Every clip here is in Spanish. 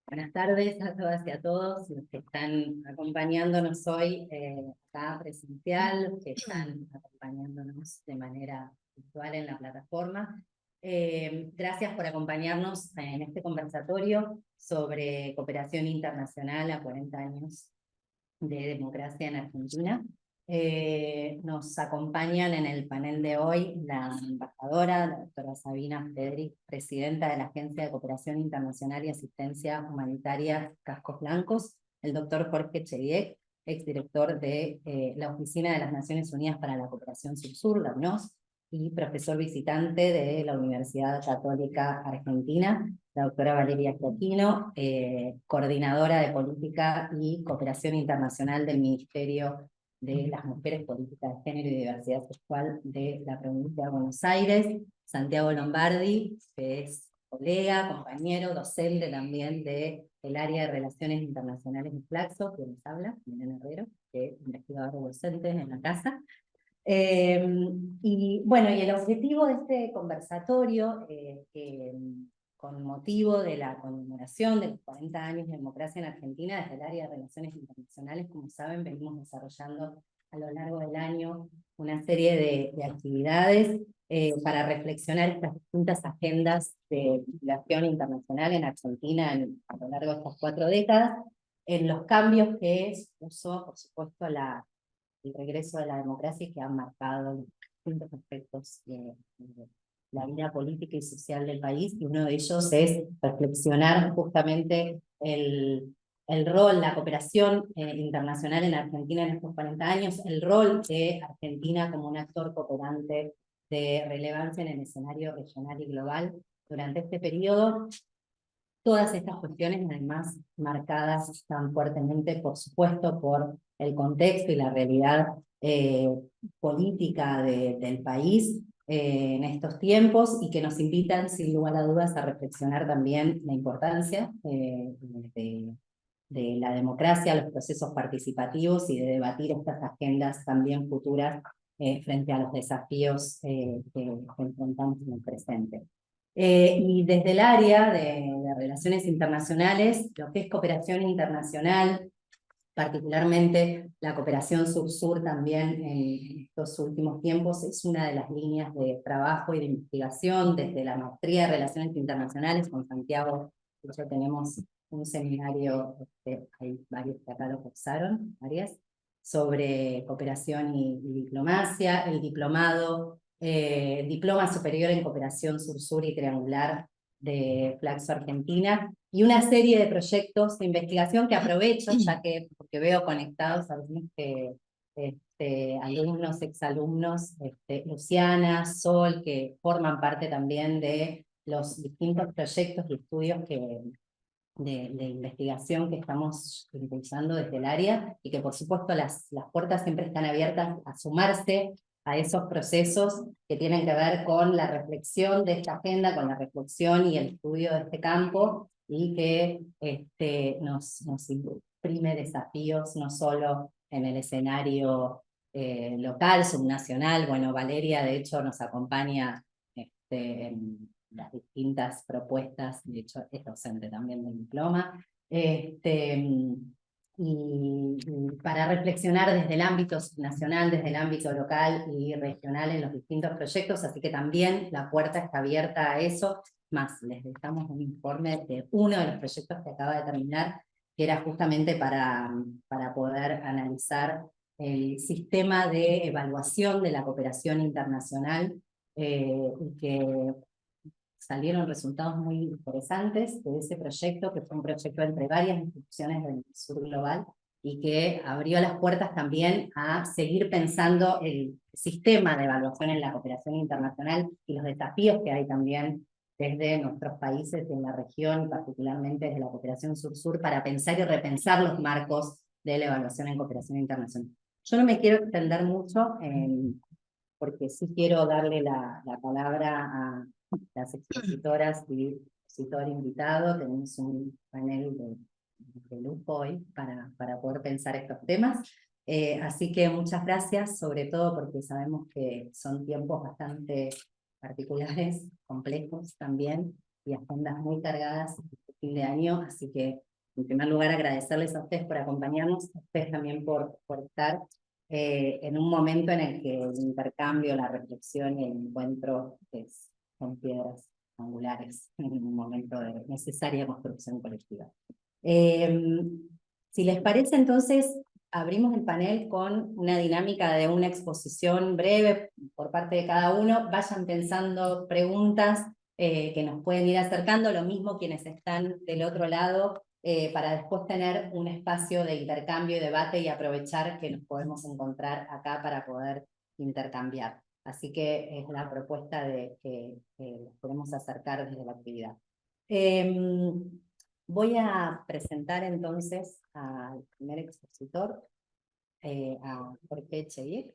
Buenas tardes a todas y a todos los que están acompañándonos hoy acá presencial, los que están acompañándonos de manera virtual en la plataforma. Gracias por acompañarnos en este conversatorio sobre cooperación internacional a 40 años de democracia en Argentina. Nos acompañan en el panel de hoy la embajadora, la doctora Sabina Federic, presidenta de la Agencia de Cooperación Internacional y Asistencia Humanitaria Cascos Blancos, el doctor Jorge Chediek, exdirector de la Oficina de las Naciones Unidas para la Cooperación Sur-Sur, la UNOS, y profesor visitante de la Universidad Católica Argentina, la doctora Valeria Giacchino, coordinadora de Política y Cooperación Internacional del Ministerio de las Mujeres, Políticas de Género y Diversidad Sexual de la provincia de Buenos Aires, Santiago Lombardi, que es colega, compañero, docente también del área de Relaciones Internacionales de Flaxo, que nos habla, Milena Herrero, que es investigador docente en la casa. Y bueno, y el objetivo de este conversatorio, con motivo de la conmemoración de los 40 años de democracia en Argentina, desde el área de Relaciones Internacionales, como saben, venimos desarrollando a lo largo del año una serie de actividades para reflexionar estas distintas agendas de vinculación internacional en Argentina a lo largo de estas 4 décadas, en los cambios que supuso, por supuesto, el regreso de la democracia que han marcado los distintos aspectos de la vida política y social del país, y uno de ellos es reflexionar justamente el rol, la cooperación internacional en Argentina en estos 40 años, el rol de Argentina como un actor cooperante de relevancia en el escenario regional y global durante este periodo. Todas estas cuestiones, además, marcadas tan fuertemente, por supuesto, por el contexto y la realidad política del país en estos tiempos, y que nos invitan, sin lugar a dudas, a reflexionar también la importancia de la democracia, los procesos participativos, y de debatir estas agendas también futuras frente a los desafíos que enfrentamos en el presente. Y desde el área de Relaciones Internacionales, lo que es cooperación internacional, particularmente la cooperación sur-sur también en estos últimos tiempos, es una de las líneas de trabajo y de investigación desde la maestría de Relaciones Internacionales. Con Santiago, de hecho, tenemos un seminario, hay varios que acá lo cursaron, varias, sobre cooperación y diplomacia, el diplomado, Diploma Superior en Cooperación Sur-Sur y Triangular de Flaxo Argentina, y una serie de proyectos de investigación que aprovecho, ya que, porque veo conectados algunos alumnos, exalumnos, Luciana, Sol, que forman parte también de los distintos proyectos y estudios de investigación que estamos impulsando desde el área, y que por supuesto las puertas siempre están abiertas a sumarse a esos procesos que tienen que ver con la reflexión de esta agenda, con la reflexión y el estudio de este campo, y que nos imprime desafíos no solo en el escenario local, subnacional. Bueno, Valeria de hecho nos acompaña en las distintas propuestas, de hecho es docente también del diploma, y para reflexionar desde el ámbito nacional, desde el ámbito local y regional en los distintos proyectos, así que también la puerta está abierta a eso. Más, les dejamos un informe de uno de los proyectos que acaba de terminar, que era justamente para poder analizar el sistema de evaluación de la cooperación internacional, y que salieron resultados muy interesantes de ese proyecto, que fue un proyecto entre varias instituciones del sur global, y que abrió las puertas también a seguir pensando el sistema de evaluación en la cooperación internacional y los desafíos que hay también desde nuestros países en la región, y particularmente desde la cooperación sur-sur, para pensar y repensar los marcos de la evaluación en cooperación internacional. Yo no me quiero extender mucho, porque sí quiero darle la palabra a las expositoras y expositor invitado. Tenemos un panel de lujo hoy para poder pensar estos temas. Así que muchas gracias, sobre todo porque sabemos que son tiempos bastante particulares, complejos también, y agendas muy cargadas. fin de año, así que en primer lugar agradecerles a ustedes por acompañarnos, a ustedes también por estar en un momento en el que el intercambio, la reflexión y el encuentro son piedras angulares, en un momento de necesaria construcción colectiva. Si les parece, entonces, abrimos el panel con una dinámica de una exposición breve por parte de cada uno. Vayan pensando preguntas que nos pueden ir acercando, lo mismo quienes están del otro lado, para después tener un espacio de intercambio y debate y aprovechar que nos podemos encontrar acá para poder intercambiar. Así que es la propuesta de que nos podemos acercar desde la actividad. Voy a presentar entonces al primer expositor, a Jorge Echeguier,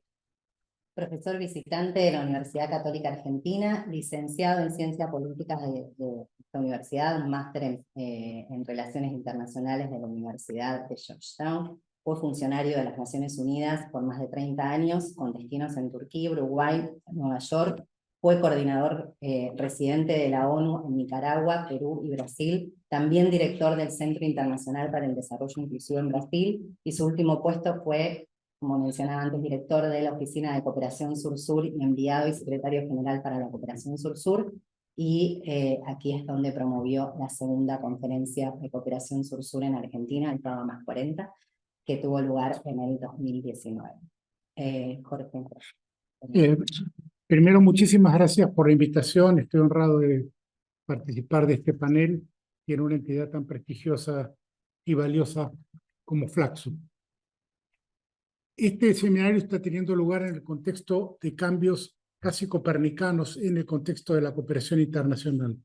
profesor visitante de la Universidad Católica Argentina, licenciado en Ciencias Políticas de esta universidad, un máster en Relaciones Internacionales de la Universidad de Georgetown. Fue funcionario de las Naciones Unidas por más de 30 años, con destinos en Turquía, Uruguay, Nueva York. Fue coordinador residente de la ONU en Nicaragua, Perú y Brasil. También director del Centro Internacional para el Desarrollo Inclusivo en Brasil. Y su último puesto fue, como mencionaba antes, director de la Oficina de Cooperación Sur-Sur y enviado y secretario general para la Cooperación Sur-Sur. Y aquí es donde promovió la segunda conferencia de Cooperación Sur-Sur en Argentina, el programa más 40, que tuvo lugar en el 2019. Jorge. Primero, muchísimas gracias por la invitación. Estoy honrado de participar de este panel y en una entidad tan prestigiosa y valiosa como Flaxo. Este seminario está teniendo lugar en el contexto de cambios casi copernicanos en el contexto de la cooperación internacional.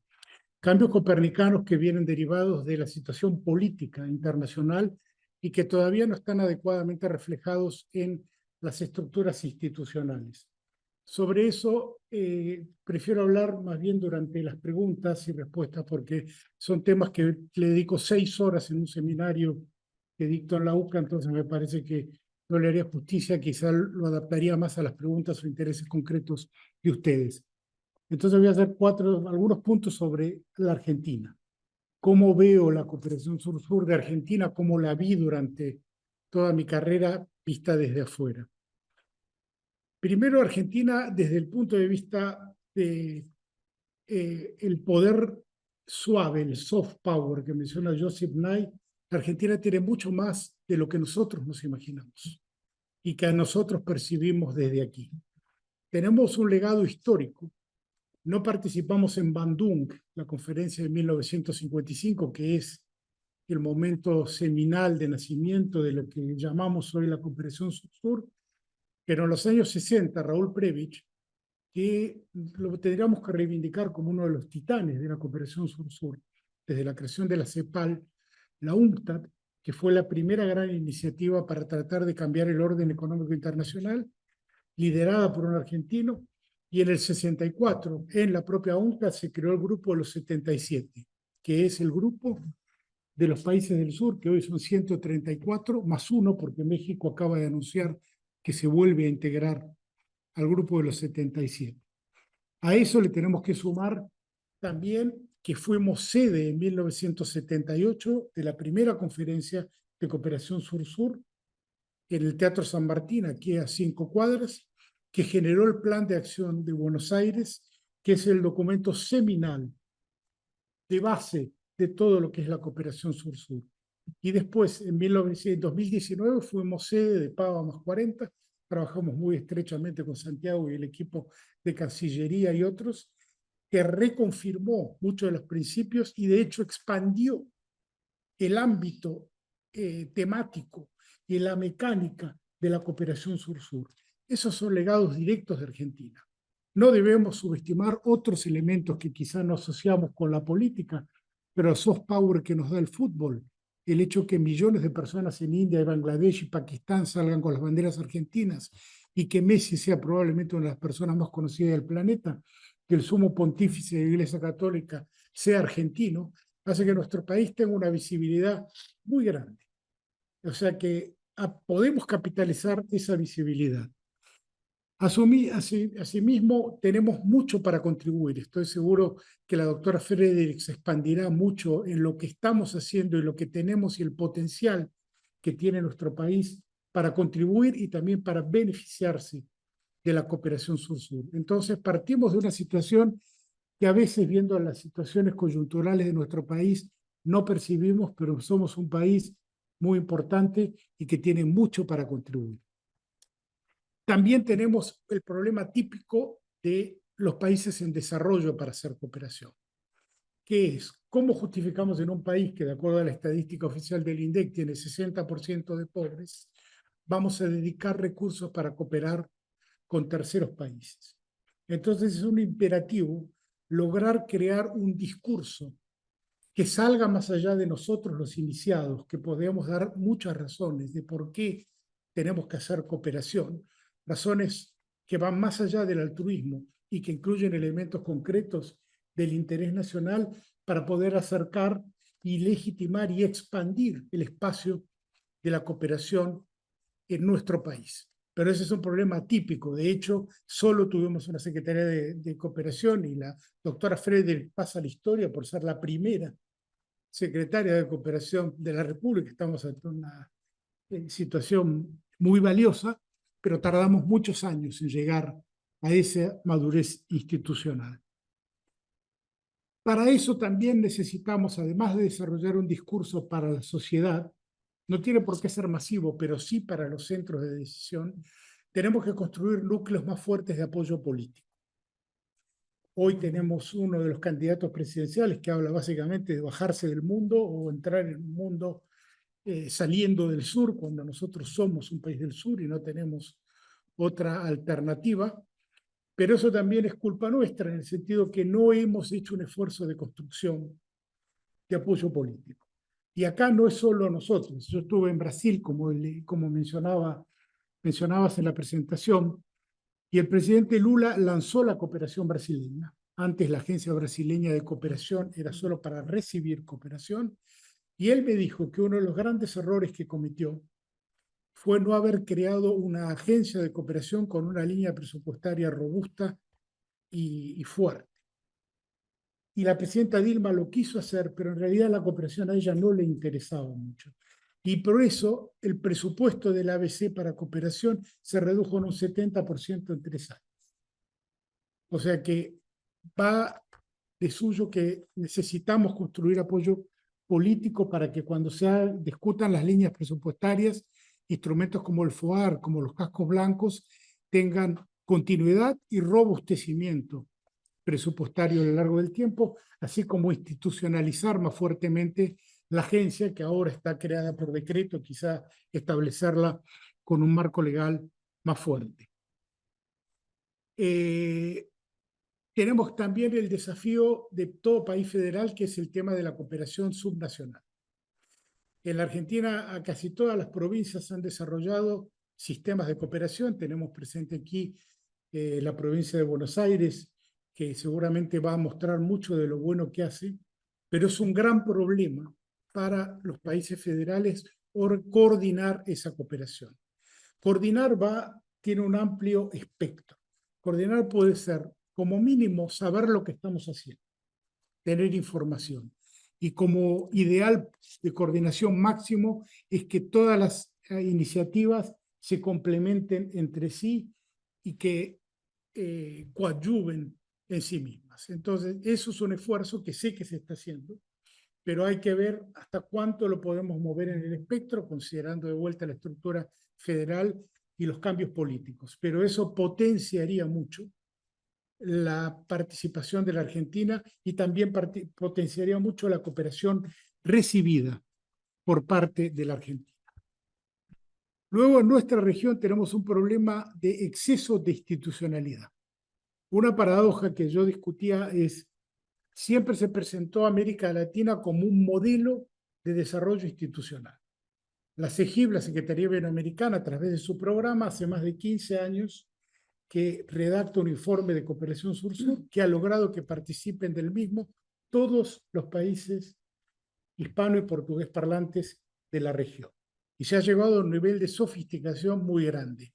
Cambios copernicanos que vienen derivados de la situación política internacional y que todavía no están adecuadamente reflejados en las estructuras institucionales. Sobre eso prefiero hablar más bien durante las preguntas y respuestas, porque son temas que le dedico 6 horas en un seminario que dicto en la UCA, entonces me parece que no le haría justicia, quizá lo adaptaría más a las preguntas o intereses concretos de ustedes. Entonces voy a hacer algunos puntos sobre la Argentina. ¿Cómo veo la cooperación sur-sur de Argentina? ¿Cómo la vi durante toda mi carrera vista desde afuera? Primero, Argentina, desde el punto de vista de el poder suave, el soft power que menciona Joseph Nye, Argentina tiene mucho más de lo que nosotros nos imaginamos y que nosotros percibimos desde aquí. Tenemos un legado histórico. No participamos en Bandung, la conferencia de 1955, que es el momento seminal de nacimiento de lo que llamamos hoy la cooperación sur-sur, pero en los años 60, Raúl Prebisch, que lo tendríamos que reivindicar como uno de los titanes de la cooperación sur-sur, desde la creación de la CEPAL, la UNCTAD, que fue la primera gran iniciativa para tratar de cambiar el orden económico internacional, liderada por un argentino, y en el 64, en la propia UNCTAD, se creó el grupo de los 77, que es el grupo de los países del sur, que hoy son 134, más uno, porque México acaba de anunciar que se vuelve a integrar al grupo de los 77. A eso le tenemos que sumar también que fuimos sede en 1978 de la primera conferencia de cooperación sur-sur en el Teatro San Martín, aquí a 5 cuadras, que generó el Plan de Acción de Buenos Aires, que es el documento seminal de base de todo lo que es la cooperación sur-sur. Y después, en 2019, fuimos sede de PAVA más 40, trabajamos muy estrechamente con Santiago y el equipo de Cancillería y otros, que reconfirmó muchos de los principios y de hecho expandió el ámbito temático y la mecánica de la cooperación sur-sur. Esos son legados directos de Argentina. No debemos subestimar otros elementos que quizá no asociamos con la política, pero el soft power que nos da el fútbol, el hecho que millones de personas en India, Bangladesh y Pakistán salgan con las banderas argentinas y que Messi sea probablemente una de las personas más conocidas del planeta, que el sumo pontífice de la Iglesia Católica sea argentino, hace que nuestro país tenga una visibilidad muy grande. O sea que podemos capitalizar esa visibilidad. Asimismo, tenemos mucho para contribuir. Estoy seguro que la doctora Fredericks expandirá mucho en lo que estamos haciendo y lo que tenemos y el potencial que tiene nuestro país para contribuir y también para beneficiarse de la cooperación sur-sur. Entonces, partimos de una situación que a veces, viendo las situaciones coyunturales de nuestro país, no percibimos, pero somos un país muy importante y que tiene mucho para contribuir. También tenemos el problema típico de los países en desarrollo para hacer cooperación, que es cómo justificamos en un país que, de acuerdo a la estadística oficial del INDEC, tiene 60% de pobres, vamos a dedicar recursos para cooperar con terceros países. Entonces es un imperativo lograr crear un discurso que salga más allá de nosotros los iniciados, que podemos dar muchas razones de por qué tenemos que hacer cooperación, razones que van más allá del altruismo y que incluyen elementos concretos del interés nacional para poder acercar y legitimar y expandir el espacio de la cooperación en nuestro país. Pero ese es un problema típico. De hecho, solo tuvimos una Secretaría de Cooperación y la doctora Frederick pasa la historia por ser la primera secretaria de Cooperación de la República. Estamos ante una situación muy valiosa, pero tardamos muchos años en llegar a esa madurez institucional. Para eso también necesitamos, además de desarrollar un discurso para la sociedad, no tiene por qué ser masivo, pero sí para los centros de decisión, tenemos que construir núcleos más fuertes de apoyo político. Hoy tenemos uno de los candidatos presidenciales que habla básicamente de bajarse del mundo o entrar en un mundo saliendo del sur, cuando nosotros somos un país del sur y no tenemos otra alternativa. Pero eso también es culpa nuestra, en el sentido que no hemos hecho un esfuerzo de construcción de apoyo político. Y acá no es solo nosotros. Yo estuve en Brasil, como mencionabas en la presentación, y el presidente Lula lanzó la cooperación brasileña. Antes la Agencia Brasileña de Cooperación era solo para recibir cooperación, y él me dijo que uno de los grandes errores que cometió fue no haber creado una agencia de cooperación con una línea presupuestaria robusta y fuerte. Y la presidenta Dilma lo quiso hacer, pero en realidad la cooperación a ella no le interesaba mucho. Y por eso el presupuesto del ABC para cooperación se redujo en un 70% en 3 años. O sea que va de suyo que necesitamos construir apoyo político para que cuando se discutan las líneas presupuestarias, instrumentos como el FOAR, como los cascos blancos, tengan continuidad y robustecimiento presupuestario a lo largo del tiempo, así como institucionalizar más fuertemente la agencia que ahora está creada por decreto, quizá establecerla con un marco legal más fuerte. Tenemos también el desafío de todo país federal, que es el tema de la cooperación subnacional. En la Argentina, a casi todas las provincias han desarrollado sistemas de cooperación. Tenemos presente aquí la provincia de Buenos Aires, que seguramente va a mostrar mucho de lo bueno que hace, pero es un gran problema para los países federales coordinar esa cooperación. Coordinar tiene un amplio espectro. Coordinar puede ser, como mínimo, saber lo que estamos haciendo, tener información. Y como ideal de coordinación máximo es que todas las iniciativas se complementen entre sí y que coadyuven en sí mismas. Entonces, eso es un esfuerzo que sé que se está haciendo, pero hay que ver hasta cuánto lo podemos mover en el espectro, considerando de vuelta la estructura federal y los cambios políticos. Pero eso potenciaría mucho la participación de la Argentina y también potenciaría mucho la cooperación recibida por parte de la Argentina. Luego, en nuestra región tenemos un problema de exceso de institucionalidad. Una paradoja que yo discutía es, siempre se presentó a América Latina como un modelo de desarrollo institucional. La CEGIB, la Secretaría Iberoamericana, a través de su programa, hace más de 15 años que redacta un informe de cooperación sur-sur que ha logrado que participen del mismo todos los países hispano y portugués parlantes de la región. Y se ha llegado a un nivel de sofisticación muy grande.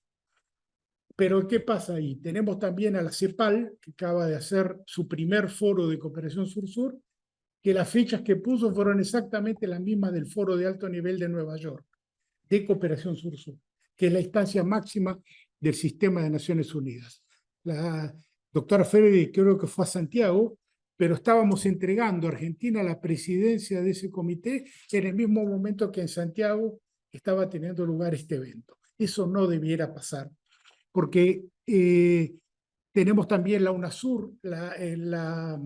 Pero ¿qué pasa ahí? Tenemos también a la CEPAL, que acaba de hacer su primer foro de cooperación sur-sur, que las fechas que puso fueron exactamente las mismas del foro de alto nivel de Nueva York, de cooperación sur-sur, que es la instancia máxima del sistema de Naciones Unidas. La doctora Ferri creo que fue a Santiago, pero estábamos entregando a Argentina la presidencia de ese comité en el mismo momento que en Santiago estaba teniendo lugar este evento. Eso no debiera pasar, porque tenemos también la UNASUR, la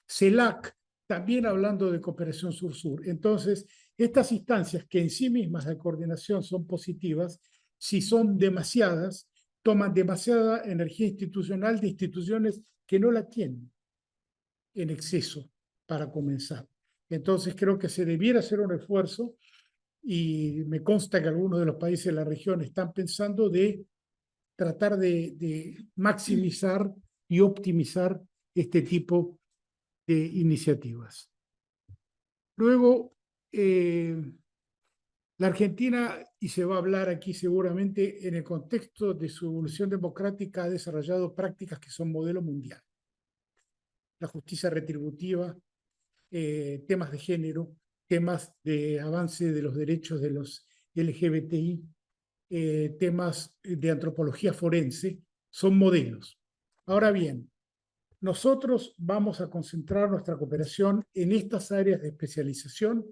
CELAC, también hablando de cooperación sur-sur. Entonces, estas instancias que en sí mismas de coordinación son positivas, si son demasiadas, toman demasiada energía institucional de instituciones que no la tienen en exceso para comenzar. Entonces, creo que se debiera hacer un esfuerzo y me consta que algunos de los países de la región están pensando de tratar de maximizar y optimizar este tipo de iniciativas. Luego, la Argentina, y se va a hablar aquí seguramente, en el contexto de su evolución democrática, ha desarrollado prácticas que son modelo mundial. La justicia retributiva, temas de género, temas de avance de los derechos de los LGBTI, temas de antropología forense, son modelos. Ahora bien, nosotros vamos a concentrar nuestra cooperación en estas áreas de especialización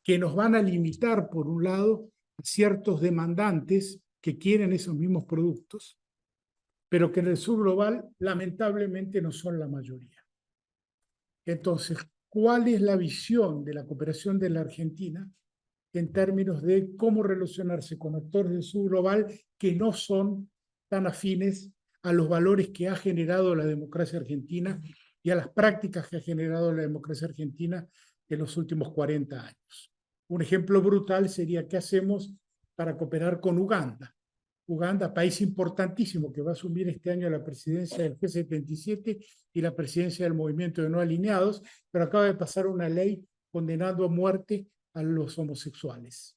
que nos van a limitar, por un lado, a ciertos demandantes que quieren esos mismos productos, pero que en el sur global lamentablemente no son la mayoría. Entonces, ¿cuál es la visión de la cooperación de la Argentina en términos de cómo relacionarse con actores del sur global que no son tan afines a los valores que ha generado la democracia argentina y a las prácticas que ha generado la democracia argentina en los últimos 40 años? Un ejemplo brutal sería qué hacemos para cooperar con Uganda. Uganda, país importantísimo que va a asumir este año la presidencia del G77 y la presidencia del Movimiento de No Alineados, pero acaba de pasar una ley condenando a muerte a los homosexuales.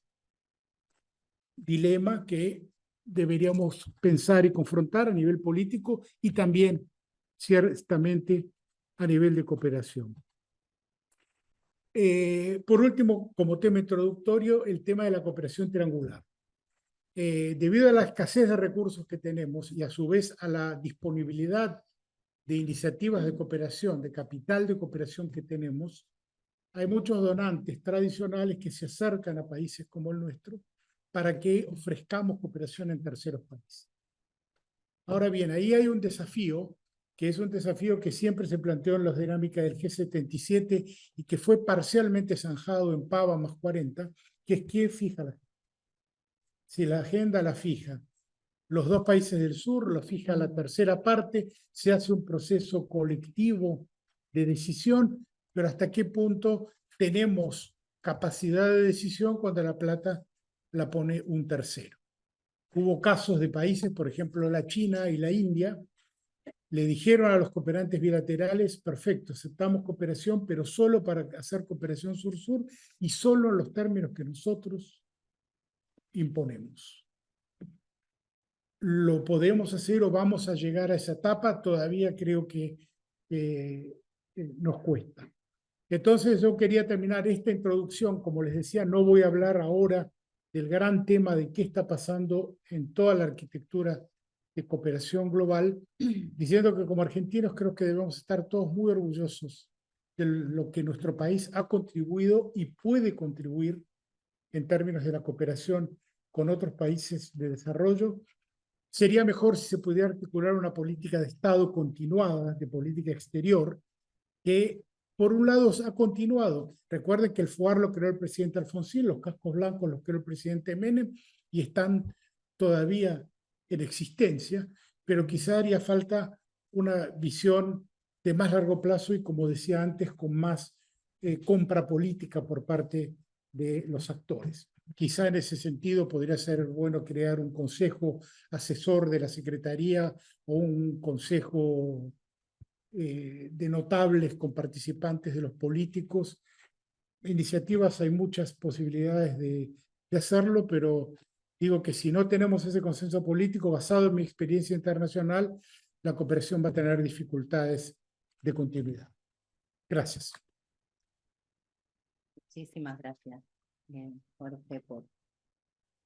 Dilema que deberíamos pensar y confrontar a nivel político y también ciertamente a nivel de cooperación. Por último, como tema introductorio, el tema de la cooperación triangular. Debido a la escasez de recursos que tenemos y a su vez a la disponibilidad de iniciativas de cooperación, de capital de cooperación que tenemos, hay muchos donantes tradicionales que se acercan a países como el nuestro para que ofrezcamos cooperación en terceros países. Ahora bien, ahí hay un desafío, que es un desafío que siempre se planteó en las dinámicas del G77 y que fue parcialmente zanjado en Pava más 40, que es quién fija la agenda. Si la agenda la fija los dos países del sur, lo fija la tercera parte, se hace un proceso colectivo de decisión, pero hasta qué punto tenemos capacidad de decisión cuando la plata la pone un tercero. Hubo casos de países, por ejemplo la China y la India, le dijeron a los cooperantes bilaterales, perfecto, aceptamos cooperación, pero solo para hacer cooperación sur-sur y solo en los términos que nosotros imponemos. ¿Lo podemos hacer o vamos a llegar a esa etapa? Todavía creo que nos cuesta. Entonces yo quería terminar esta introducción, como les decía, no voy a hablar ahora del gran tema de qué está pasando en toda la arquitectura de cooperación global, diciendo que como argentinos creo que debemos estar todos muy orgullosos de lo que nuestro país ha contribuido y puede contribuir en términos de la cooperación con otros países de desarrollo. Sería mejor si se pudiera articular una política de Estado continuada, de política exterior, que por un lado ha continuado. Recuerden que el FOAR lo creó el presidente Alfonsín, los cascos blancos los creó el presidente Menem y están todavía en existencia, pero quizá haría falta una visión de más largo plazo y, como decía antes, con más compra política por parte de los actores. Quizá en ese sentido podría ser bueno crear un consejo asesor de la Secretaría o un consejo de notables con participantes de los políticos. Iniciativas hay muchas posibilidades de hacerlo, pero Digo que si no tenemos ese consenso político basado en mi experiencia internacional, la cooperación va a tener dificultades de continuidad. Gracias. Muchísimas gracias, Jorge, por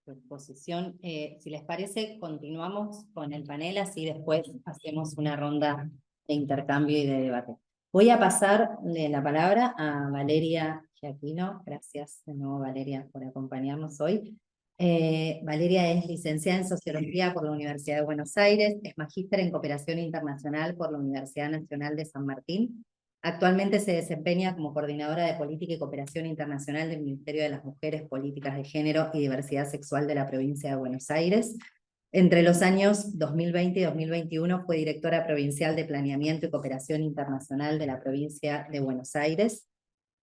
tu exposición. Si les parece, continuamos con el panel, así después hacemos una ronda de intercambio y de debate. Voy a pasarle la palabra a Valeria Giacchino. Gracias de nuevo, Valeria, por acompañarnos hoy. Valeria es licenciada en Sociología por la Universidad de Buenos Aires, es magíster en Cooperación Internacional por la Universidad Nacional de San Martín. Actualmente se desempeña como coordinadora de Política y Cooperación Internacional del Ministerio de las Mujeres, Políticas de Género y Diversidad Sexual de la provincia de Buenos Aires. Entre los años 2020 y 2021 fue directora provincial de Planeamiento y Cooperación Internacional de la provincia de Buenos Aires.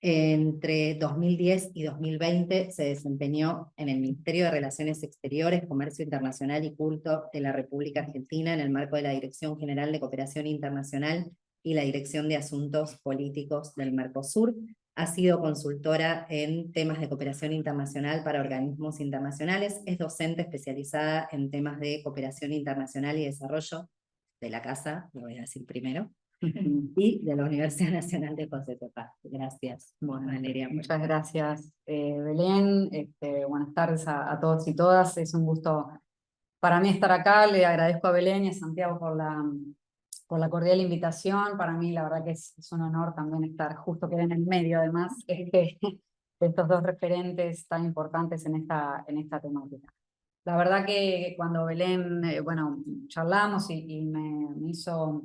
Entre 2010 y 2020 se desempeñó en el Ministerio de Relaciones Exteriores, Comercio Internacional y Culto de la República Argentina en el marco de la Dirección General de Cooperación Internacional y la Dirección de Asuntos Políticos del Mercosur. Ha sido consultora en temas de cooperación internacional para organismos internacionales. Es docente especializada en temas de cooperación internacional y desarrollo de la Casa, lo voy a decir primero, y de la Universidad Nacional de José de Paz. Gracias. Bueno, Valeria. muchas gracias, Belén. Buenas tardes a todos y todas. Es un gusto para mí estar acá. Le agradezco a Belén y a Santiago por la cordial invitación. Para mí, la verdad que es un honor también estar justo que en el medio, además, de estos dos referentes tan importantes en esta temática. La verdad que cuando Belén, charlamos y me hizo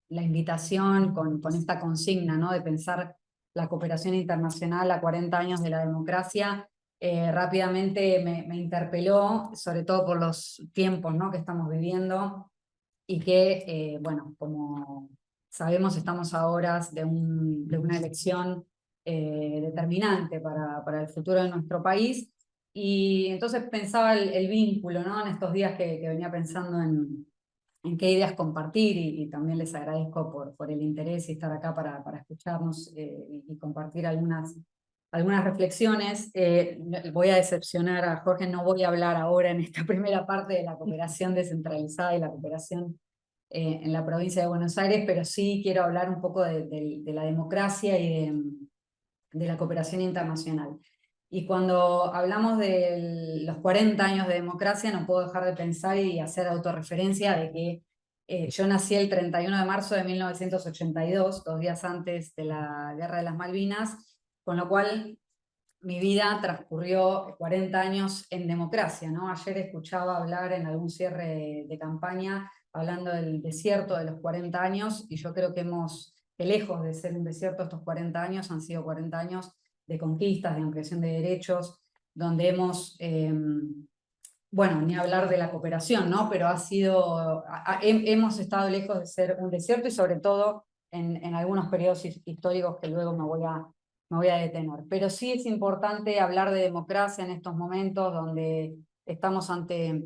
la invitación con esta consigna, ¿no?, de pensar la cooperación internacional a 40 años de la democracia, rápidamente me interpeló, sobre todo por los tiempos, ¿no?, que estamos viviendo, y que, como sabemos, estamos a horas de una elección determinante para el futuro de nuestro país. Y entonces pensaba el vínculo, ¿no?, en estos días que venía pensando en qué ideas compartir, y también les agradezco por el interés y estar acá para escucharnos y compartir algunas reflexiones. Voy a decepcionar a Jorge, no voy a hablar ahora en esta primera parte de la cooperación descentralizada y la cooperación en la provincia de Buenos Aires, pero sí quiero hablar un poco de la democracia y de la cooperación internacional. Y cuando hablamos de los 40 años de democracia, no puedo dejar de pensar y hacer autorreferencia de que yo nací el 31 de marzo de 1982, 2 días antes de la Guerra de las Malvinas, con lo cual mi vida transcurrió 40 años en democracia, ¿no? Ayer escuchaba hablar en algún cierre de campaña, hablando del desierto de los 40 años, y yo creo que lejos de ser un desierto, estos 40 años han sido 40 años de conquistas, de ampliación de derechos, donde hemos, ni hablar de la cooperación, ¿no?, pero hemos estado lejos de ser un desierto, y sobre todo en algunos periodos históricos que luego me voy a detener. Pero sí es importante hablar de democracia en estos momentos donde estamos ante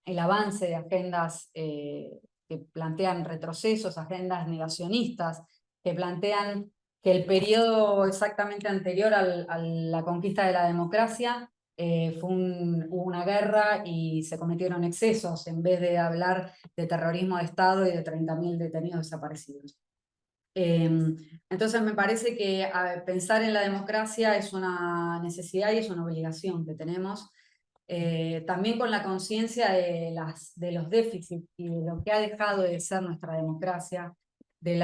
el avance de agendas que plantean retrocesos, agendas negacionistas, que plantean que el periodo exactamente anterior a la conquista de la democracia hubo una guerra y se cometieron excesos, en vez de hablar de terrorismo de Estado y de 30.000 detenidos desaparecidos. Entonces me parece que pensar en la democracia es una necesidad y es una obligación que tenemos, también con la conciencia de los déficits y de lo que ha dejado de ser nuestra democracia, de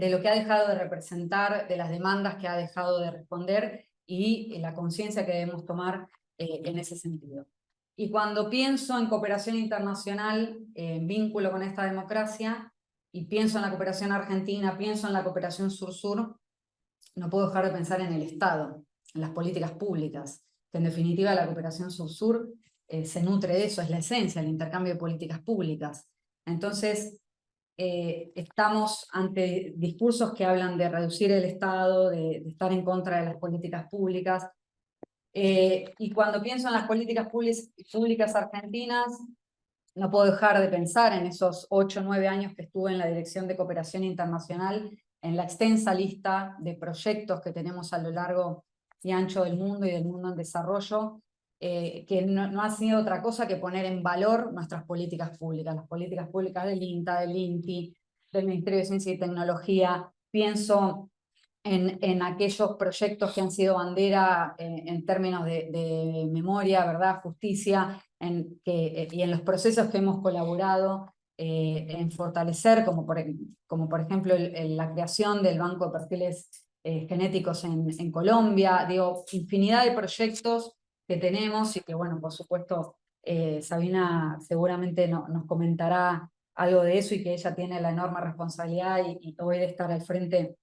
lo que ha dejado de representar, de las demandas que ha dejado de responder, y la conciencia que debemos tomar en ese sentido. Y cuando pienso en cooperación internacional, en vínculo con esta democracia, y pienso en la cooperación argentina, pienso en la cooperación sur-sur, no puedo dejar de pensar en el Estado, en las políticas públicas, que en definitiva la cooperación sur-sur se nutre de eso, es la esencia, el intercambio de políticas públicas. Entonces, estamos ante discursos que hablan de reducir el Estado, de estar en contra de las políticas públicas, y cuando pienso en las políticas públicas argentinas, no puedo dejar de pensar en esos 8 o 9 años que estuve en la Dirección de Cooperación Internacional, en la extensa lista de proyectos que tenemos a lo largo y ancho del mundo y del mundo en desarrollo, que no ha sido otra cosa que poner en valor nuestras políticas públicas, las políticas públicas del INTA, del INTI, del Ministerio de Ciencia y Tecnología. Pienso en aquellos proyectos que han sido bandera en términos de memoria, verdad, justicia, y en los procesos que hemos colaborado en fortalecer, como por ejemplo la creación del Banco de Perfiles Genéticos en Colombia. Digo, infinidad de proyectos que tenemos y que, bueno, por supuesto, Sabina seguramente nos comentará algo de eso, y que ella tiene la enorme responsabilidad y hoy de estar al frente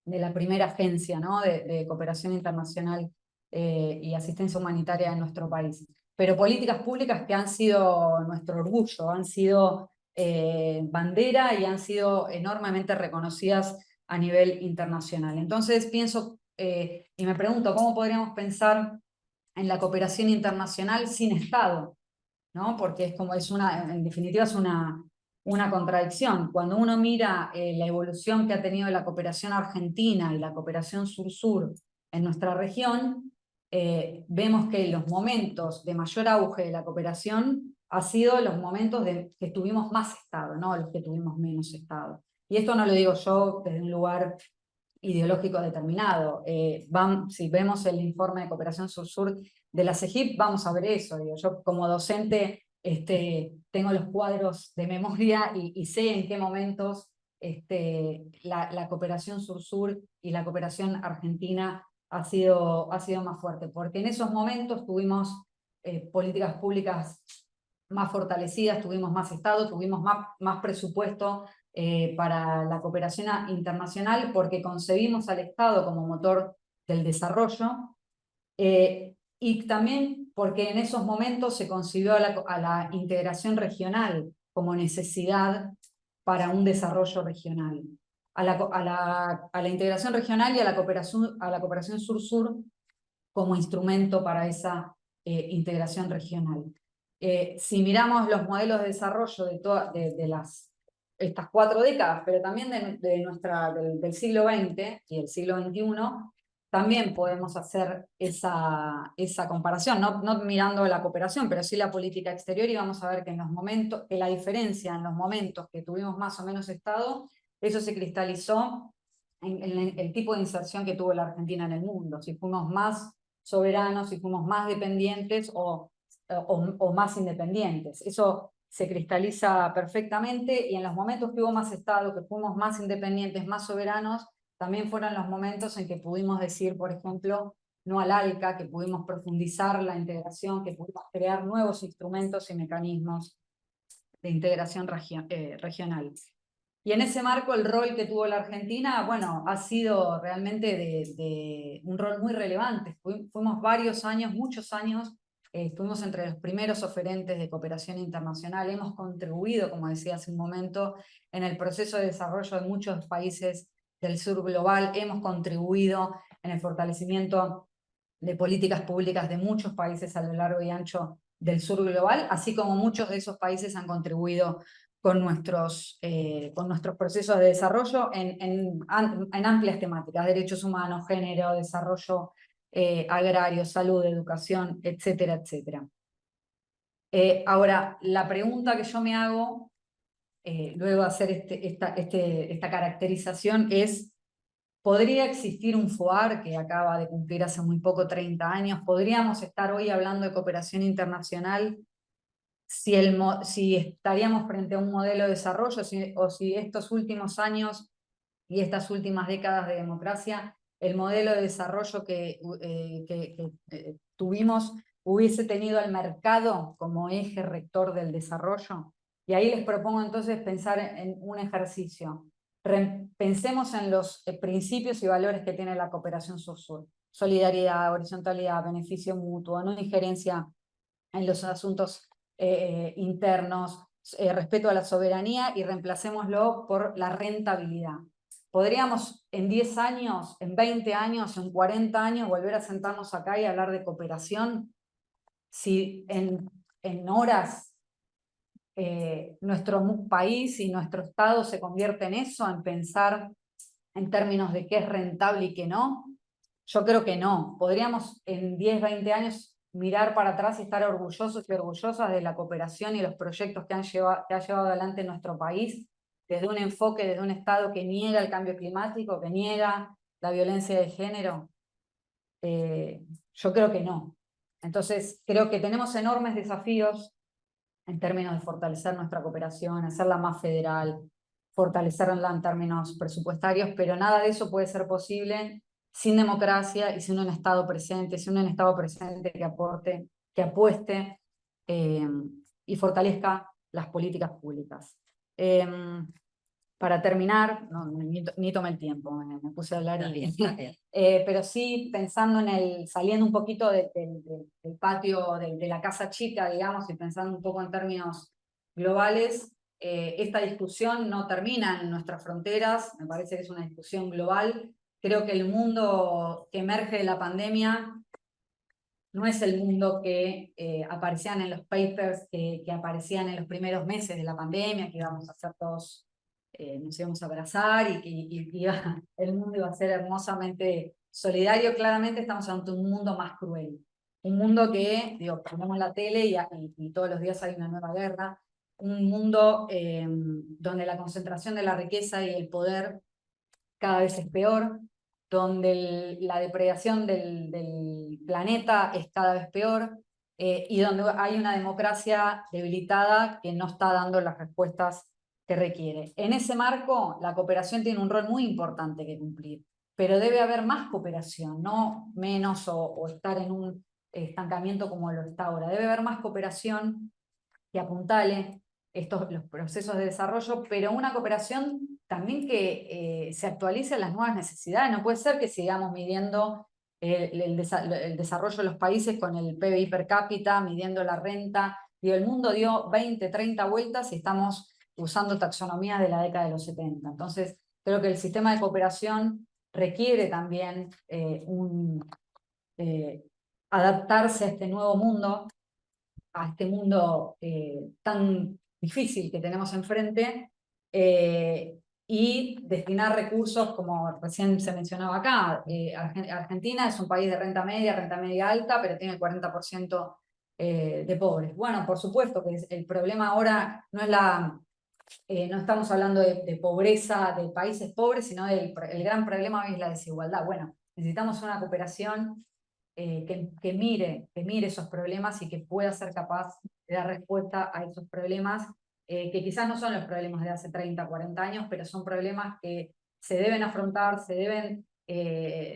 de la primera agencia, ¿no?, de cooperación internacional y asistencia humanitaria en nuestro país. Pero políticas públicas que han sido nuestro orgullo, han sido bandera y han sido enormemente reconocidas a nivel internacional. Entonces pienso y me pregunto cómo podríamos pensar en la cooperación internacional sin Estado, ¿no? Porque en definitiva es una contradicción. Cuando uno mira la evolución que ha tenido la cooperación argentina y la cooperación sur-sur en nuestra región, vemos que los momentos de mayor auge de la cooperación han sido los momentos que tuvimos más Estado, no los que tuvimos menos Estado. Y esto no lo digo yo desde un lugar ideológico determinado. Si vemos el informe de cooperación sur-sur de la CEGIP, vamos a ver eso. Digo, yo como docente tengo los cuadros de memoria y sé en qué momentos la cooperación sur-sur y la cooperación argentina ha sido más fuerte, porque en esos momentos tuvimos políticas públicas más fortalecidas, tuvimos más Estado, tuvimos más presupuesto para la cooperación internacional, porque concebimos al Estado como motor del desarrollo, y también porque en esos momentos se concibió a la integración regional como necesidad para un desarrollo regional. A la integración regional y a la cooperación sur-sur como instrumento para esa integración regional. Si miramos los modelos de desarrollo de estas 4 décadas, pero también del siglo XX y el siglo XXI, también podemos hacer esa comparación, no mirando la cooperación, pero sí la política exterior, y vamos a ver que la diferencia en los momentos que tuvimos más o menos Estado, eso se cristalizó en el tipo de inserción que tuvo la Argentina en el mundo. Si fuimos más soberanos, si fuimos más dependientes o más independientes. Eso se cristaliza perfectamente, y en los momentos que hubo más Estado, que fuimos más independientes, más soberanos, también fueron los momentos en que pudimos decir, por ejemplo, no al ALCA, que pudimos profundizar la integración, que pudimos crear nuevos instrumentos y mecanismos de integración regional. Y en ese marco el rol que tuvo la Argentina, bueno, ha sido realmente de un rol muy relevante. Fuimos varios años, muchos años, estuvimos entre los primeros oferentes de cooperación internacional, hemos contribuido, como decía hace un momento, en el proceso de desarrollo de muchos países del sur global, hemos contribuido en el fortalecimiento de políticas públicas de muchos países a lo largo y ancho del sur global, así como muchos de esos países han contribuido con nuestros procesos de desarrollo en amplias temáticas: derechos humanos, género, desarrollo agrario, salud, educación, etcétera, etcétera. Ahora, la pregunta que yo me hago, luego de hacer esta caracterización, es: ¿podría existir un FOAR que acaba de cumplir hace muy poco 30 años? ¿Podríamos estar hoy hablando de cooperación internacional si estaríamos frente a un modelo de desarrollo, o si estos últimos años y estas últimas décadas de democracia, el modelo de desarrollo que tuvimos hubiese tenido al mercado como eje rector del desarrollo? Y ahí les propongo entonces pensar en un ejercicio. Pensemos en los principios y valores que tiene la cooperación sur-sur: solidaridad, horizontalidad, beneficio mutuo, no injerencia en los asuntos internos, respeto a la soberanía, y reemplacémoslo por la rentabilidad. ¿Podríamos en 10 años, en 20 años, en 40 años volver a sentarnos acá y hablar de cooperación si en horas nuestro país y nuestro Estado se convierte en eso, en pensar en términos de qué es rentable y qué no? Yo creo que no. Podríamos en 10, 20 años mirar para atrás y estar orgullosos y orgullosas de la cooperación y los proyectos que ha llevado adelante nuestro país, desde un enfoque, desde un Estado que niega el cambio climático, que niega la violencia de género. Yo creo que no. Entonces, creo que tenemos enormes desafíos en términos de fortalecer nuestra cooperación, hacerla más federal, fortalecerla en términos presupuestarios, pero nada de eso puede ser posible sin democracia y sin un Estado presente, sin un Estado presente que aporte, que apueste y fortalezca las políticas públicas. Para terminar, no, ni tomé el tiempo, me puse a hablar, pero sí pensando saliendo un poquito del patio, de la casa chica, digamos, y pensando un poco en términos globales, esta discusión no termina en nuestras fronteras, me parece que es una discusión global. Creo que el mundo que emerge de la pandemia no es el mundo que aparecían en los papers, que aparecían en los primeros meses de la pandemia, que íbamos a hacer todos, nos íbamos a abrazar y el mundo iba a ser hermosamente solidario. Claramente estamos ante un mundo más cruel. Un mundo que, digo, ponemos la tele y todos los días hay una nueva guerra. Un mundo donde la concentración de la riqueza y el poder cada vez es peor, donde la depredación del planeta es cada vez peor, y donde hay una democracia debilitada que no está dando las respuestas que requiere. En ese marco, la cooperación tiene un rol muy importante que cumplir, pero debe haber más cooperación, no menos o estar en un estancamiento como lo está ahora. Debe haber más cooperación que apuntale los procesos de desarrollo, pero una cooperación también que se actualice a las nuevas necesidades. No puede ser que sigamos midiendo el desarrollo de los países con el PBI per cápita, midiendo la renta. Digo, el mundo dio 20, 30 vueltas y estamos usando taxonomía de la década de los 70. Entonces, creo que el sistema de cooperación requiere también adaptarse a este nuevo mundo, a este mundo tan difícil que tenemos enfrente, y destinar recursos, como recién se mencionaba acá. Argentina es un país de renta media alta, pero tiene el 40% de pobres. Bueno, por supuesto que el problema ahora no es no estamos hablando de pobreza de países pobres, sino el gran problema hoy es la desigualdad. Bueno, necesitamos una cooperación que mire esos problemas y que pueda ser capaz de dar respuesta a esos problemas, que quizás no son los problemas de hace 30, 40 años, pero son problemas que se deben afrontar, se deben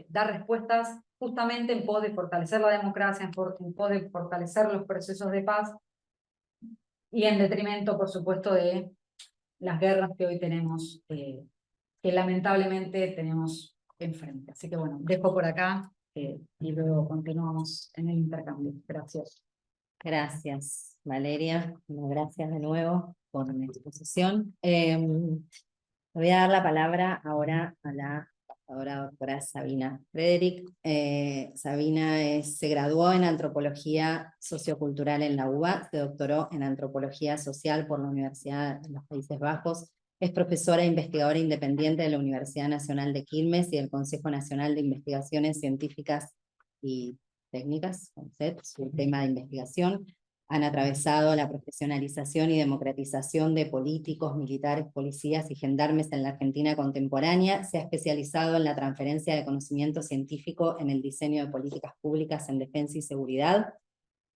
dar respuestas justamente en pos de fortalecer la democracia, en pos de fortalecer los procesos de paz, y en detrimento, por supuesto, de las guerras que hoy tenemos, que lamentablemente tenemos enfrente. Así que bueno, dejo por acá y luego continuamos en el intercambio. Gracias. Gracias, Valeria. Bueno, gracias de nuevo por la exposición. Le voy a dar la palabra ahora a la doctora Sabina Frederick. Sabina se graduó en Antropología Sociocultural en la UBA, se doctoró en Antropología Social por la Universidad de los Países Bajos, es profesora e investigadora independiente de la Universidad Nacional de Quilmes y del Consejo Nacional de Investigaciones Científicas y Técnicas, CONCET, su tema de investigación. Han atravesado la profesionalización y democratización de políticos, militares, policías y gendarmes en la Argentina contemporánea. Se ha especializado en la transferencia de conocimiento científico en el diseño de políticas públicas en defensa y seguridad.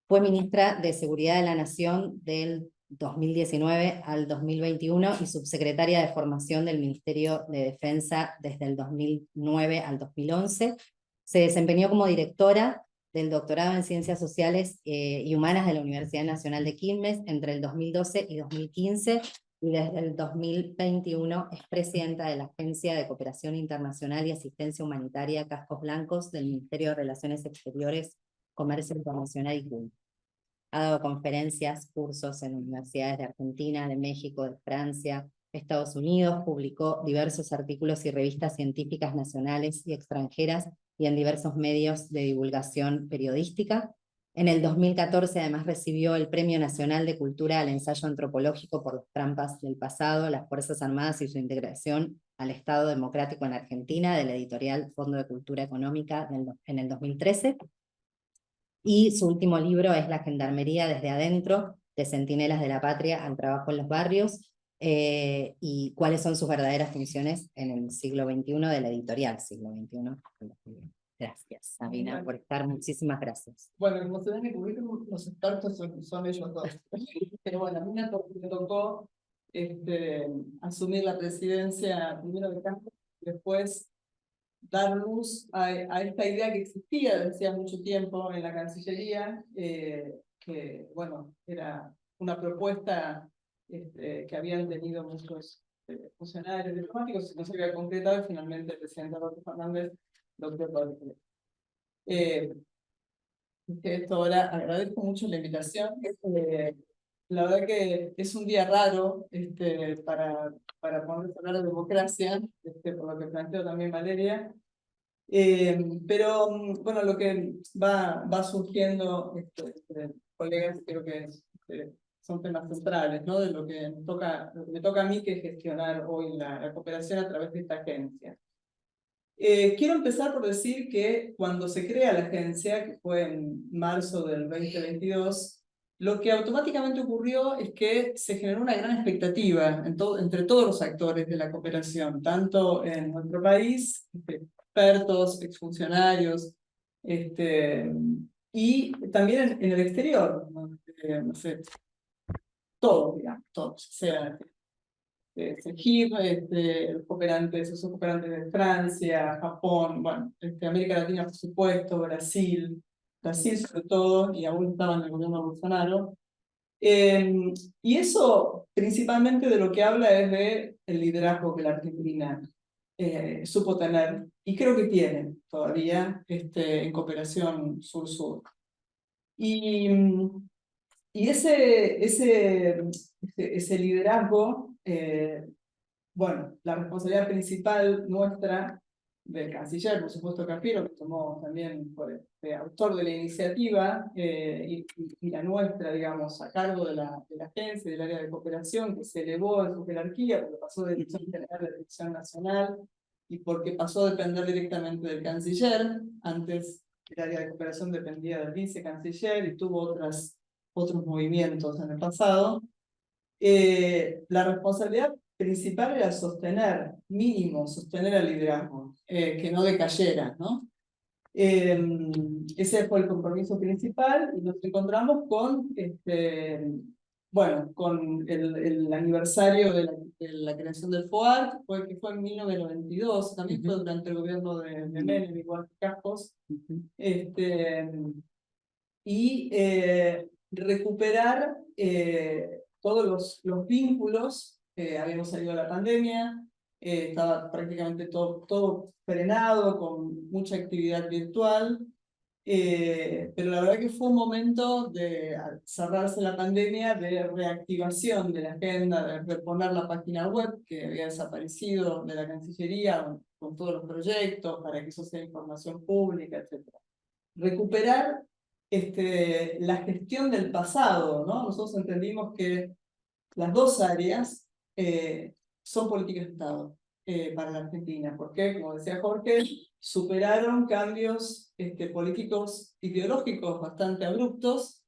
Fue ministra de Seguridad de la Nación del 2019 al 2021 y subsecretaria de Formación del Ministerio de Defensa desde el 2009 al 2011. Se desempeñó como directora del doctorado en Ciencias Sociales y Humanas de la Universidad Nacional de Quilmes entre el 2012 y 2015, y desde el 2021 es presidenta de la Agencia de Cooperación Internacional y Asistencia Humanitaria Cascos Blancos del Ministerio de Relaciones Exteriores, Comercio Internacional y Cultura. Ha dado conferencias, cursos en universidades de Argentina, de México, de Francia, Estados Unidos, publicó diversos artículos y revistas científicas nacionales y extranjeras y en diversos medios de divulgación periodística. En el 2014 además recibió el Premio Nacional de Cultura al Ensayo Antropológico por las trampas del pasado, las Fuerzas Armadas y su integración al Estado Democrático en Argentina, de la editorial Fondo de Cultura Económica en el 2013. Y su último libro es La Gendarmería desde adentro, de Centinelas de la Patria al trabajo en los barrios, y cuáles son sus verdaderas funciones en el siglo XXI, de la editorial siglo XXI. Gracias, Sabina, por estar. Muchísimas gracias. Bueno, como se ve en el currículum, los expertos son ellos dos. Pero bueno, a mí me tocó asumir la presidencia primero de campo, después dar luz a esta idea que existía desde hacía mucho tiempo en la Cancillería, que, bueno, era una propuesta que habían tenido muchos funcionarios diplomáticos, y no se había concretado, y finalmente el presidente Alberto Fernández lo creó. Esto ahora agradezco mucho la invitación. La verdad que es un día raro para ponerse a hablar de democracia, por lo que planteó también Valeria. Pero bueno, lo que va surgiendo, colegas, creo que son temas centrales, ¿no? De lo que me toca a mí, que es gestionar hoy la cooperación a través de esta agencia. Quiero empezar por decir que cuando se crea la agencia, que fue en marzo del 2022, lo que automáticamente ocurrió es que se generó una gran expectativa entre todos los actores de la cooperación, tanto en nuestro país, expertos, exfuncionarios, y también en el exterior, ¿no? No sé, todos, digamos, todos, sea CEGIP, los cooperantes, esos cooperantes de Francia, Japón, bueno, América Latina, por supuesto, Brasil sobre todo, y aún estaba en el gobierno de Bolsonaro. Y eso principalmente de lo que habla es de el liderazgo que la Argentina supo tener, y creo que tiene todavía, en cooperación sur-sur. Y ese liderazgo, bueno, la responsabilidad principal nuestra, del canciller, por supuesto Cafiero, que tomó también por autor de la iniciativa, y la nuestra, digamos, a cargo de la agencia, del área de cooperación, que se elevó en su jerarquía, porque pasó de Dirección General a Dirección Nacional, y porque pasó a depender directamente del canciller. Antes el área de cooperación dependía del vicecanciller y tuvo otros movimientos en el pasado. La responsabilidad principal era sostener el liderazgo, que no decayera, ¿no? Ese fue el compromiso principal, y nos encontramos con, bueno, con el aniversario de la creación del FOAR, que fue en 1992, también fue durante el gobierno de Menem, igual que Cascos, y recuperar todos los vínculos. Habíamos salido de la pandemia, estaba prácticamente todo frenado, con mucha actividad virtual, pero la verdad que fue un momento de, al cerrarse la pandemia, de reactivación de la agenda, de reponer la página web que había desaparecido de la Cancillería, con todos los proyectos para que eso sea información pública, etc. Recuperar la gestión del pasado, ¿no? Nosotros entendimos que las dos áreas son políticas de Estado para la Argentina, porque, como decía Jorge, superaron cambios políticos ideológicos bastante abruptos,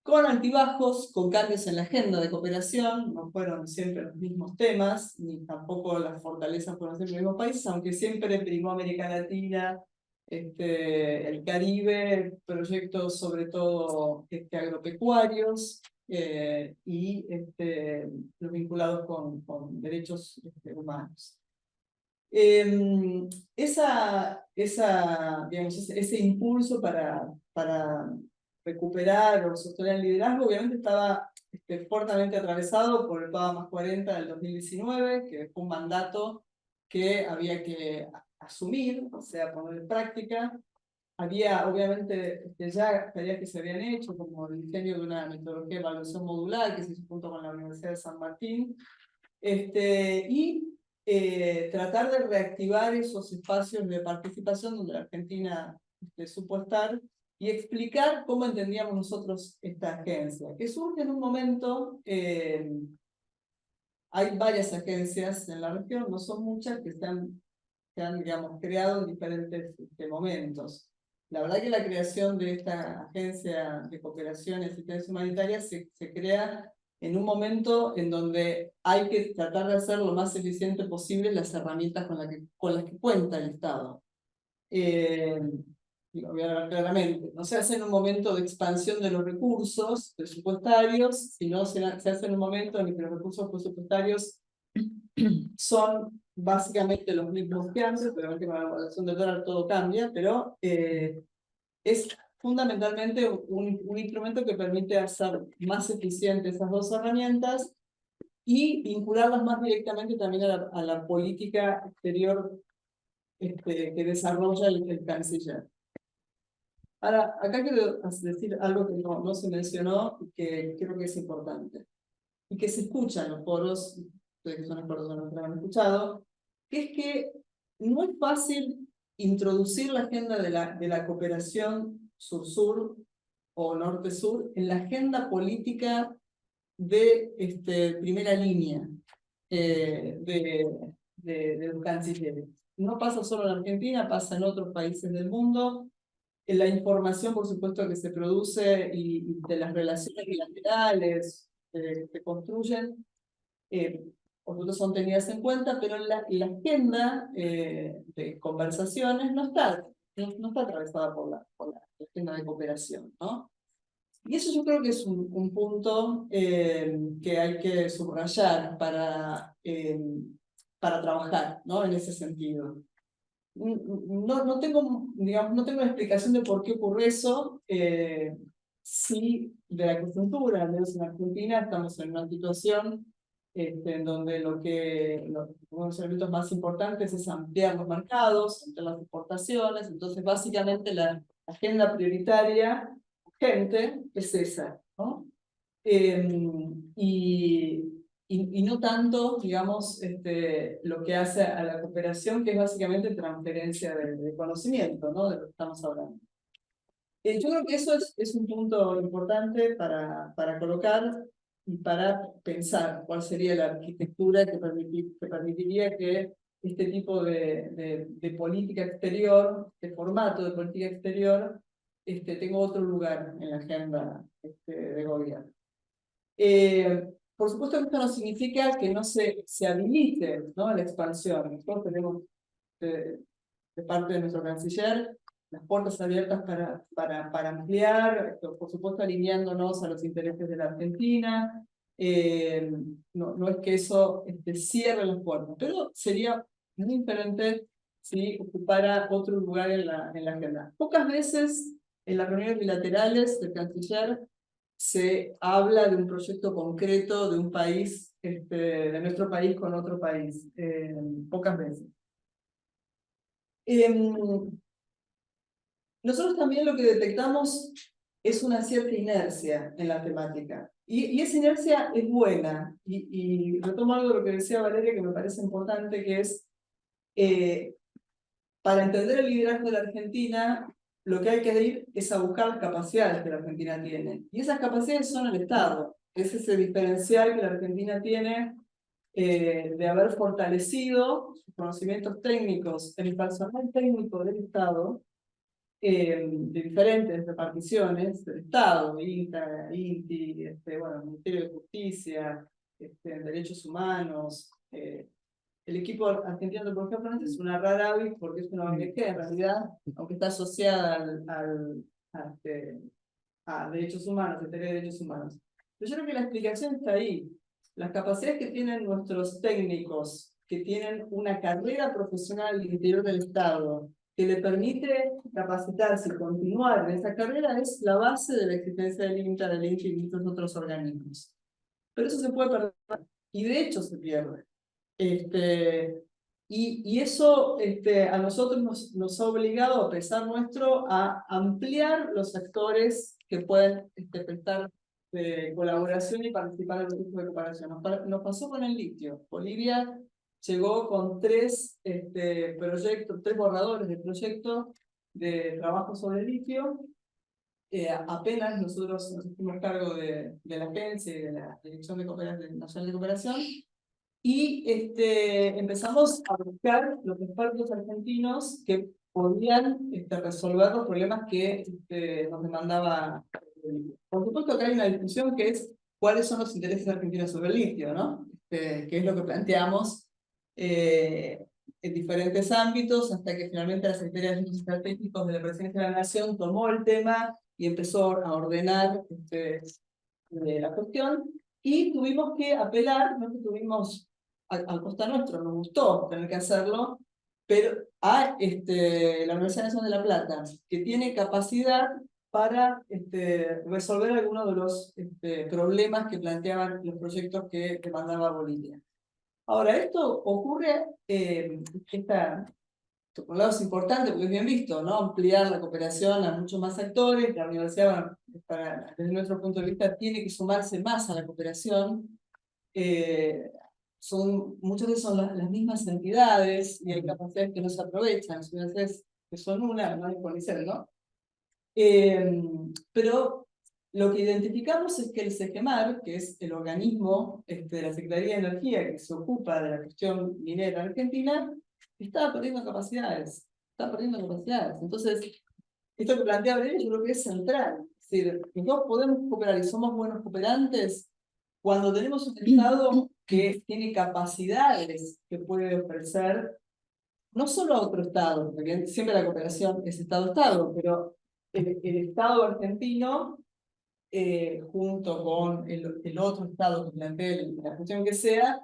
con altibajos, con cambios en la agenda de cooperación. No fueron siempre los mismos temas, ni tampoco las fortalezas fueron siempre los mismos países, aunque siempre primó América Latina, el Caribe, proyectos sobre todo agropecuarios, y los vinculados con derechos humanos. Digamos, ese impulso para recuperar o sostener el liderazgo, obviamente estaba fuertemente atravesado por el PADA+40 del 2019, que fue un mandato que había que asumir, o sea, poner en práctica. Había, obviamente, ya tareas que se habían hecho, como el diseño de una metodología de evaluación modular, que se hizo junto con la Universidad de San Martín, y tratar de reactivar esos espacios de participación donde la Argentina supo estar, y explicar cómo entendíamos nosotros esta agencia, que surge en un momento. Hay varias agencias en la región, no son muchas, que se han, digamos, creado en diferentes momentos. la verdad que la creación de esta agencia de cooperación y asistencia humanitaria se crea en un momento en donde hay que tratar de hacer lo más eficiente posible las herramientas con las que cuenta el Estado. Lo voy a hablar claramente, no se hace en un momento de expansión de los recursos presupuestarios, sino se hace en un momento en el que los recursos presupuestarios son básicamente los mismos que antes, obviamente con la evaluación del dólar todo cambia, pero es fundamentalmente un instrumento que permite hacer más eficientes esas dos herramientas y vincularlas más directamente también a la política exterior que desarrolla el canciller. Ahora, acá quiero decir algo que no se mencionó y que creo que es importante, y que se escucha en los foros, ustedes que son expertos no lo han escuchado, que es que no es fácil introducir la agenda de la cooperación sur-sur o norte-sur en la agenda política de primera línea de los cancilleres. No pasa solo en Argentina, pasa en otros países del mundo. La información, por supuesto, que se produce y de las relaciones bilaterales que se construyen, por supuesto son tenidas en cuenta, pero la agenda de conversaciones no está atravesada por la agenda de cooperación, ¿no? Y eso yo creo que es un punto que hay que subrayar para trabajar, ¿no? En ese sentido. No tengo, digamos, no tengo una explicación de por qué ocurre eso. Sí, de la coyuntura, al menos en Argentina, estamos en una situación en donde uno de los elementos más importantes es ampliar los mercados, ampliar las exportaciones. Entonces, básicamente, la agenda prioritaria urgente es esa, ¿no? Y no tanto, digamos, lo que hace a la cooperación, que es básicamente transferencia de conocimiento, ¿no? De lo que estamos hablando. Yo creo que eso es un punto importante para colocar y para pensar cuál sería la arquitectura que permitiría que este tipo de política exterior, de formato de política exterior, tenga otro lugar en la agenda de gobierno. Por supuesto que esto no significa que no se habilite, ¿no?, la expansión. Nosotros tenemos de parte de nuestro canciller las puertas abiertas para ampliar, por supuesto alineándonos a los intereses de la Argentina. No es que eso cierre las puertas, pero sería muy diferente si ocupara otro lugar en la agenda. Pocas veces en las reuniones bilaterales del canciller se habla de un proyecto concreto de un país, de nuestro país con otro país, pocas veces. Nosotros también lo que detectamos es una cierta inercia en la temática, y esa inercia es buena, y retomo algo de lo que decía Valeria que me parece importante, que es, para entender el liderazgo de la Argentina, lo que hay que ir es a buscar las capacidades que la Argentina tiene. Y esas capacidades son el Estado. Es ese diferencial que la Argentina tiene de haber fortalecido sus conocimientos técnicos en el personal técnico del Estado, de diferentes reparticiones del Estado, INTA, INTI, bueno, Ministerio de Justicia, Derechos Humanos. El equipo argentino de Protección Forense es una rara avis porque es una ONG en realidad, aunque está asociada a derechos humanos, Secretaría de Derechos Humanos. Pero yo creo que la explicación está ahí. Las capacidades que tienen nuestros técnicos, que tienen una carrera profesional al interior del Estado, que le permite capacitarse y continuar en esa carrera, es la base de la existencia del INTA, del INTI y muchos otros organismos. Pero eso se puede perder, y de hecho se pierde. Y eso a nosotros nos ha obligado, a pesar nuestro, a ampliar los actores que pueden prestar colaboración y participar en el grupo de cooperación. Nos pasó con el litio. Bolivia llegó con tres borradores de proyectos de trabajo sobre el litio. Apenas nosotros nos hicimos cargo de la agencia y de la Dirección Nacional de Cooperación, y empezamos a buscar los expertos argentinos que podían resolver los problemas que nos demandaba. Por supuesto que hay una discusión que es cuáles son los intereses argentinos sobre el litio, ¿no? Que es lo que planteamos en diferentes ámbitos, hasta que finalmente la Secretaría de Asuntos Estratégicos de la Presidencia de la Nación tomó el tema y empezó a ordenar la cuestión, y tuvimos que apelar, no que tuvimos a costa nuestro, nos gustó tener que hacerlo, pero a la Universidad Nacional de La Plata, que tiene capacidad para resolver algunos de los problemas que planteaban los proyectos que demandaba Bolivia. Ahora, esto ocurre, por un lado es importante porque es bien visto, ¿no? Ampliar la cooperación a muchos más actores. La universidad, desde nuestro punto de vista, tiene que sumarse más a la cooperación. Muchas veces son las mismas entidades y hay capacidades que no se aprovechan. Las universidades que son una, no hay CONICET, ¿no? Pero lo que identificamos es que el SEGEMAR, que es el organismo de la Secretaría de Energía que se ocupa de la cuestión minera argentina, estaba perdiendo capacidades. Entonces, esto que plantea Valeria yo creo que es central. Es decir, nosotros podemos cooperar y somos buenos cooperantes cuando tenemos un Estado que tiene capacidades que puede ofrecer no solo a otro Estado, porque siempre la cooperación es Estado-Estado, pero el Estado argentino, junto con el otro Estado que plantee la cuestión que sea,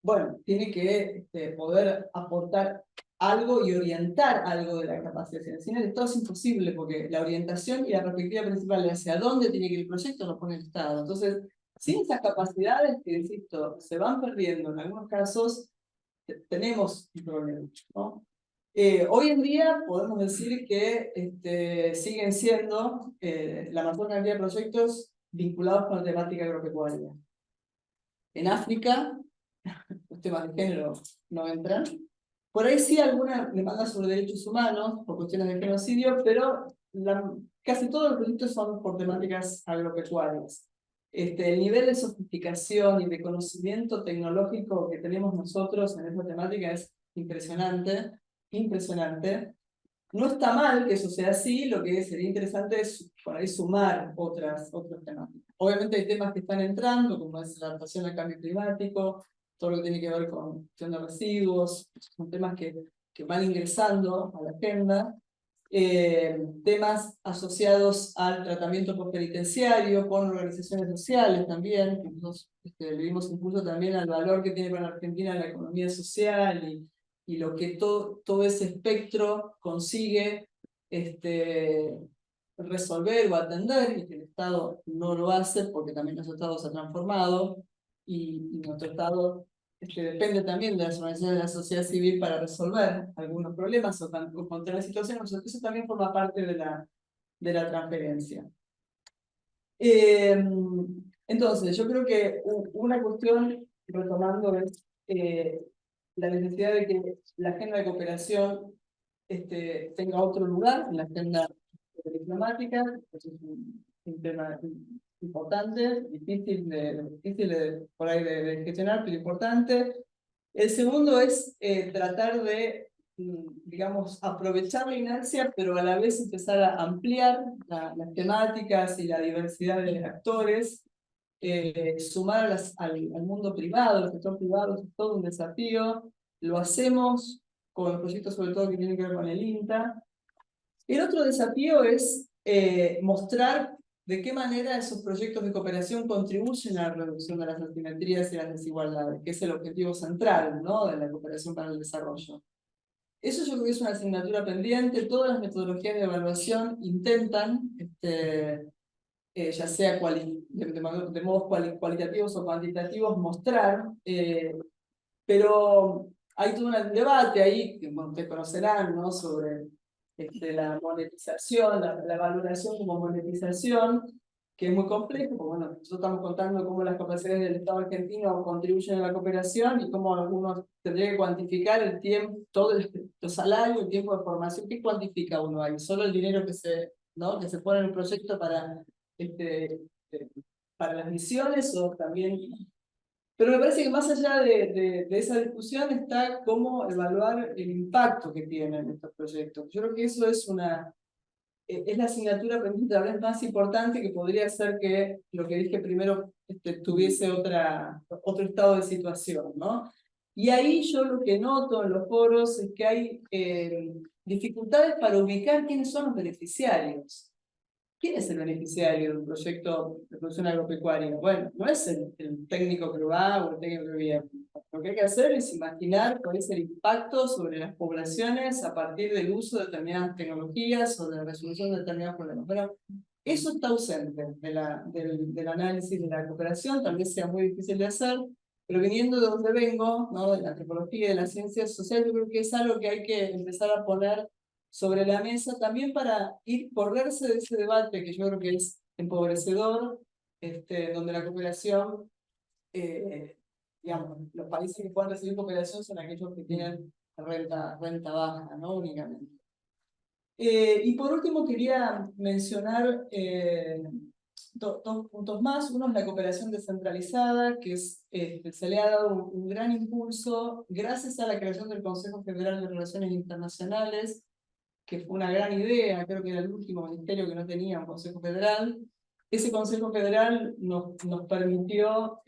bueno, tiene que poder aportar algo y orientar algo de la capacidad. Sin el Estado es imposible, porque la orientación y la perspectiva principal de hacia dónde tiene que ir el proyecto lo pone el Estado. Entonces, sin esas capacidades que, insisto, se van perdiendo en algunos casos, tenemos un problema, ¿no? Hoy en día podemos decir que siguen siendo la mayor cantidad de proyectos vinculados con la temática agropecuaria. En África, los temas de género no entran. Por ahí sí alguna demanda sobre derechos humanos, por cuestiones de genocidio, pero casi todos los proyectos son por temáticas agropecuarias. El nivel de sofisticación y de conocimiento tecnológico que tenemos nosotros en esta temática es impresionante, impresionante. No está mal que eso sea así, lo que sería interesante es por ahí sumar otras temáticas. Obviamente hay temas que están entrando, como es la adaptación al cambio climático, todo lo que tiene que ver con gestión de residuos, son temas que van ingresando a la agenda. Temas asociados al tratamiento postpenitenciario con organizaciones sociales también, que nosotros le dimos impulso también al valor que tiene para Argentina la economía social y lo que todo ese espectro consigue resolver o atender, y que el Estado no lo hace porque también nuestro Estado se ha transformado y nuestro Estado depende también de las organizaciones de la sociedad civil para resolver algunos problemas o contener situaciones. Eso también forma parte de la transferencia. Entonces, yo creo que una cuestión, retomando, es la necesidad de que la agenda de cooperación tenga otro lugar en la agenda diplomática. Eso es un tema importante, difícil por ahí de gestionar, pero importante. El segundo es tratar de, digamos, aprovechar la inercia, pero a la vez empezar a ampliar las temáticas y la diversidad de actores, sumar al mundo privado, al sector privado, es todo un desafío. Lo hacemos con los proyectos sobre todo que tienen que ver con el INTA. El otro desafío es mostrar de qué manera esos proyectos de cooperación contribuyen a la reducción de las asimetrías y las desigualdades, que es el objetivo central, ¿no?, de la cooperación para el desarrollo. Eso yo creo que es una asignatura pendiente. Todas las metodologías de evaluación intentan, ya sea de modos cualitativos o cuantitativos, mostrar, pero hay todo un debate ahí, que ustedes conocerán, ¿no?, sobre la monetización, la valoración como monetización, que es muy complejo, porque bueno, nosotros estamos contando cómo las capacidades del Estado argentino contribuyen a la cooperación y cómo algunos tendrían que cuantificar el tiempo, todos los salarios, el tiempo de formación. ¿Qué cuantifica uno ahí? Solo el dinero que se pone en el proyecto para las misiones, o también Pero me parece que más allá de esa discusión está cómo evaluar el impacto que tienen estos proyectos. Yo creo que eso es la asignatura pendiente tal vez más importante, que podría hacer que lo que dije primero tuviese otro estado de situación, ¿no? Y ahí yo lo que noto en los foros es que hay dificultades para ubicar quiénes son los beneficiarios. ¿Quién es el beneficiario de un proyecto de producción agropecuaria? Bueno, no es el técnico que lo va o el técnico que viene. Lo que hay que hacer es imaginar cuál es el impacto sobre las poblaciones a partir del uso de determinadas tecnologías o de la resolución de determinados problemas. Pero eso está ausente del análisis de la cooperación, tal vez sea muy difícil de hacer, pero viniendo de donde vengo, ¿no? De la antropología y de las ciencias sociales, yo creo que es algo que hay que empezar a poner sobre la mesa también para correrse de ese debate que yo creo que es empobrecedor, donde la cooperación, digamos, los países que puedan recibir cooperación son aquellos que tienen renta baja, ¿no? Únicamente. Y por último quería mencionar dos puntos más. Uno es la cooperación descentralizada, que se le ha dado un gran impulso gracias a la creación del Consejo Federal de Relaciones Internacionales, que fue una gran idea. Creo que era el último ministerio que no tenía un Consejo Federal. Ese Consejo Federal nos permitió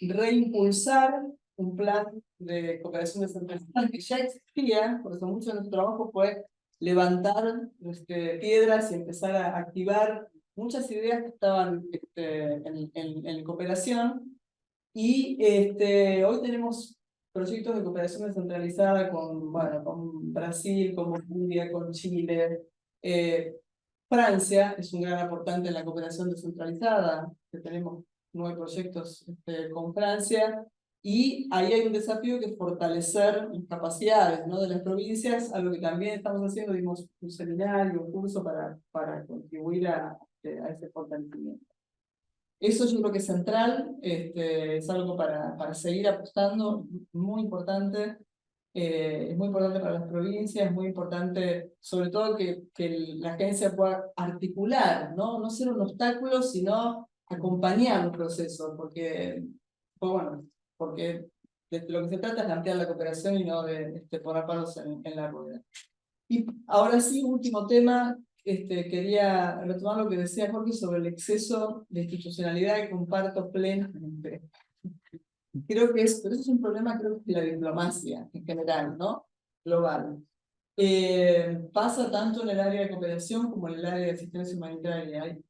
reimpulsar un plan de cooperación descentralizada que ya existía, por eso mucho de nuestro trabajo fue levantar piedras y empezar a activar muchas ideas que estaban en cooperación. Y hoy tenemos proyectos de cooperación descentralizada con Brasil, con Bolivia, con Chile. Francia es un gran aportante en la cooperación descentralizada, que tenemos 9 proyectos con Francia, y ahí hay un desafío que es fortalecer las capacidades, ¿no? De las provincias, a lo que también estamos haciendo. Dimos un seminario, un curso para contribuir a ese fortalecimiento. Eso yo creo que es central, es algo para seguir apostando, muy importante. Es muy importante para las provincias, es muy importante, sobre todo, que la agencia pueda articular, ¿no? No ser un obstáculo, sino acompañar los procesos, porque, pues bueno, porque de lo que se trata es de ampliar la cooperación y no de poner palos en la rueda. Y ahora sí, último tema, quería retomar lo que decía Jorge sobre el exceso de institucionalidad, que comparto plenamente. Creo que pero eso es un problema, creo que de la diplomacia en general, ¿no? Global. Pasa tanto en el área de cooperación como en el área de asistencia humanitaria. Hay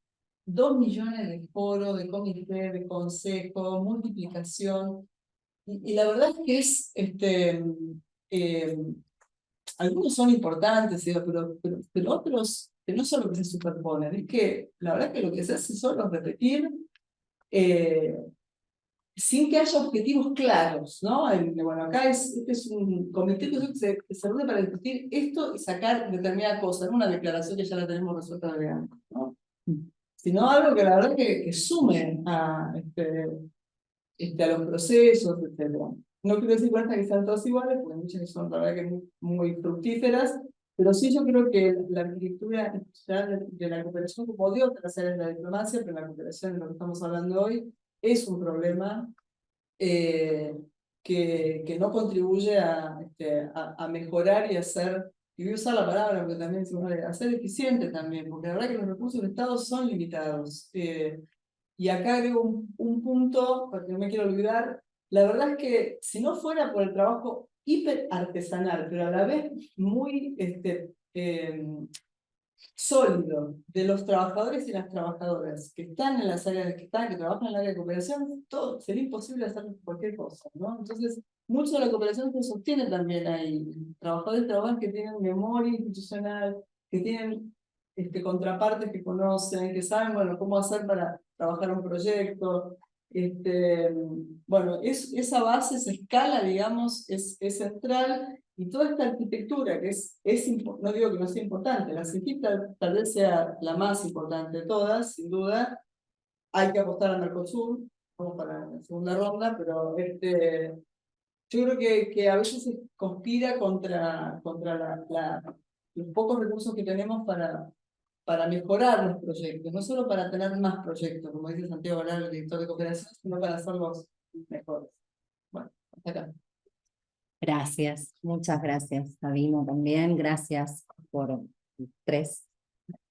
2 millones de foros, de comités, de consejos, multiplicación. Y la verdad es que algunos son importantes, pero otros que no son lo que se superponen. Es que la verdad es que lo que se hace solo es repetir sin que haya objetivos claros, ¿no? Bueno, acá este es un comité que se reúne para discutir esto y sacar determinada cosa, no una declaración que ya la tenemos resuelta de antes, ¿no? Sino algo que la verdad que sume a los procesos, etc. No quiero decir con que sean todas iguales, porque muchas que son la verdad que muy fructíferas, pero sí yo creo que la arquitectura institucional de la cooperación, como de otras áreas de la diplomacia, pero la cooperación de lo que estamos hablando hoy, es un problema que no contribuye a mejorar y y voy a usar la palabra porque también a ser eficiente también, porque la verdad que los recursos del Estado son limitados. Y acá agrego un punto, porque no me quiero olvidar. La verdad es que si no fuera por el trabajo hiper artesanal, pero a la vez muy sólido de los trabajadores y las trabajadoras que están en las áreas que trabajan en el área de cooperación, todo sería imposible hacer cualquier cosa, ¿no? Entonces, mucho de la cooperación se sostiene también ahí. Trabajadores y trabajadoras que tienen memoria institucional, que tienen contrapartes que conocen, que saben, bueno, cómo hacer para trabajar un proyecto. Bueno, esa base, esa escala, digamos, es central. Y toda esta arquitectura, que no digo que no sea importante, la CIGIP tal vez sea la más importante de todas, sin duda. Hay que apostar al Mercosur, vamos para la segunda ronda, pero yo creo que a veces se conspira contra los pocos recursos que tenemos para mejorar los proyectos, no solo para tener más proyectos, como dice Santiago Varal, el director de cooperación, sino para hacerlos mejores. Bueno, hasta acá. Gracias, muchas gracias, Sabino, también. Gracias por tres,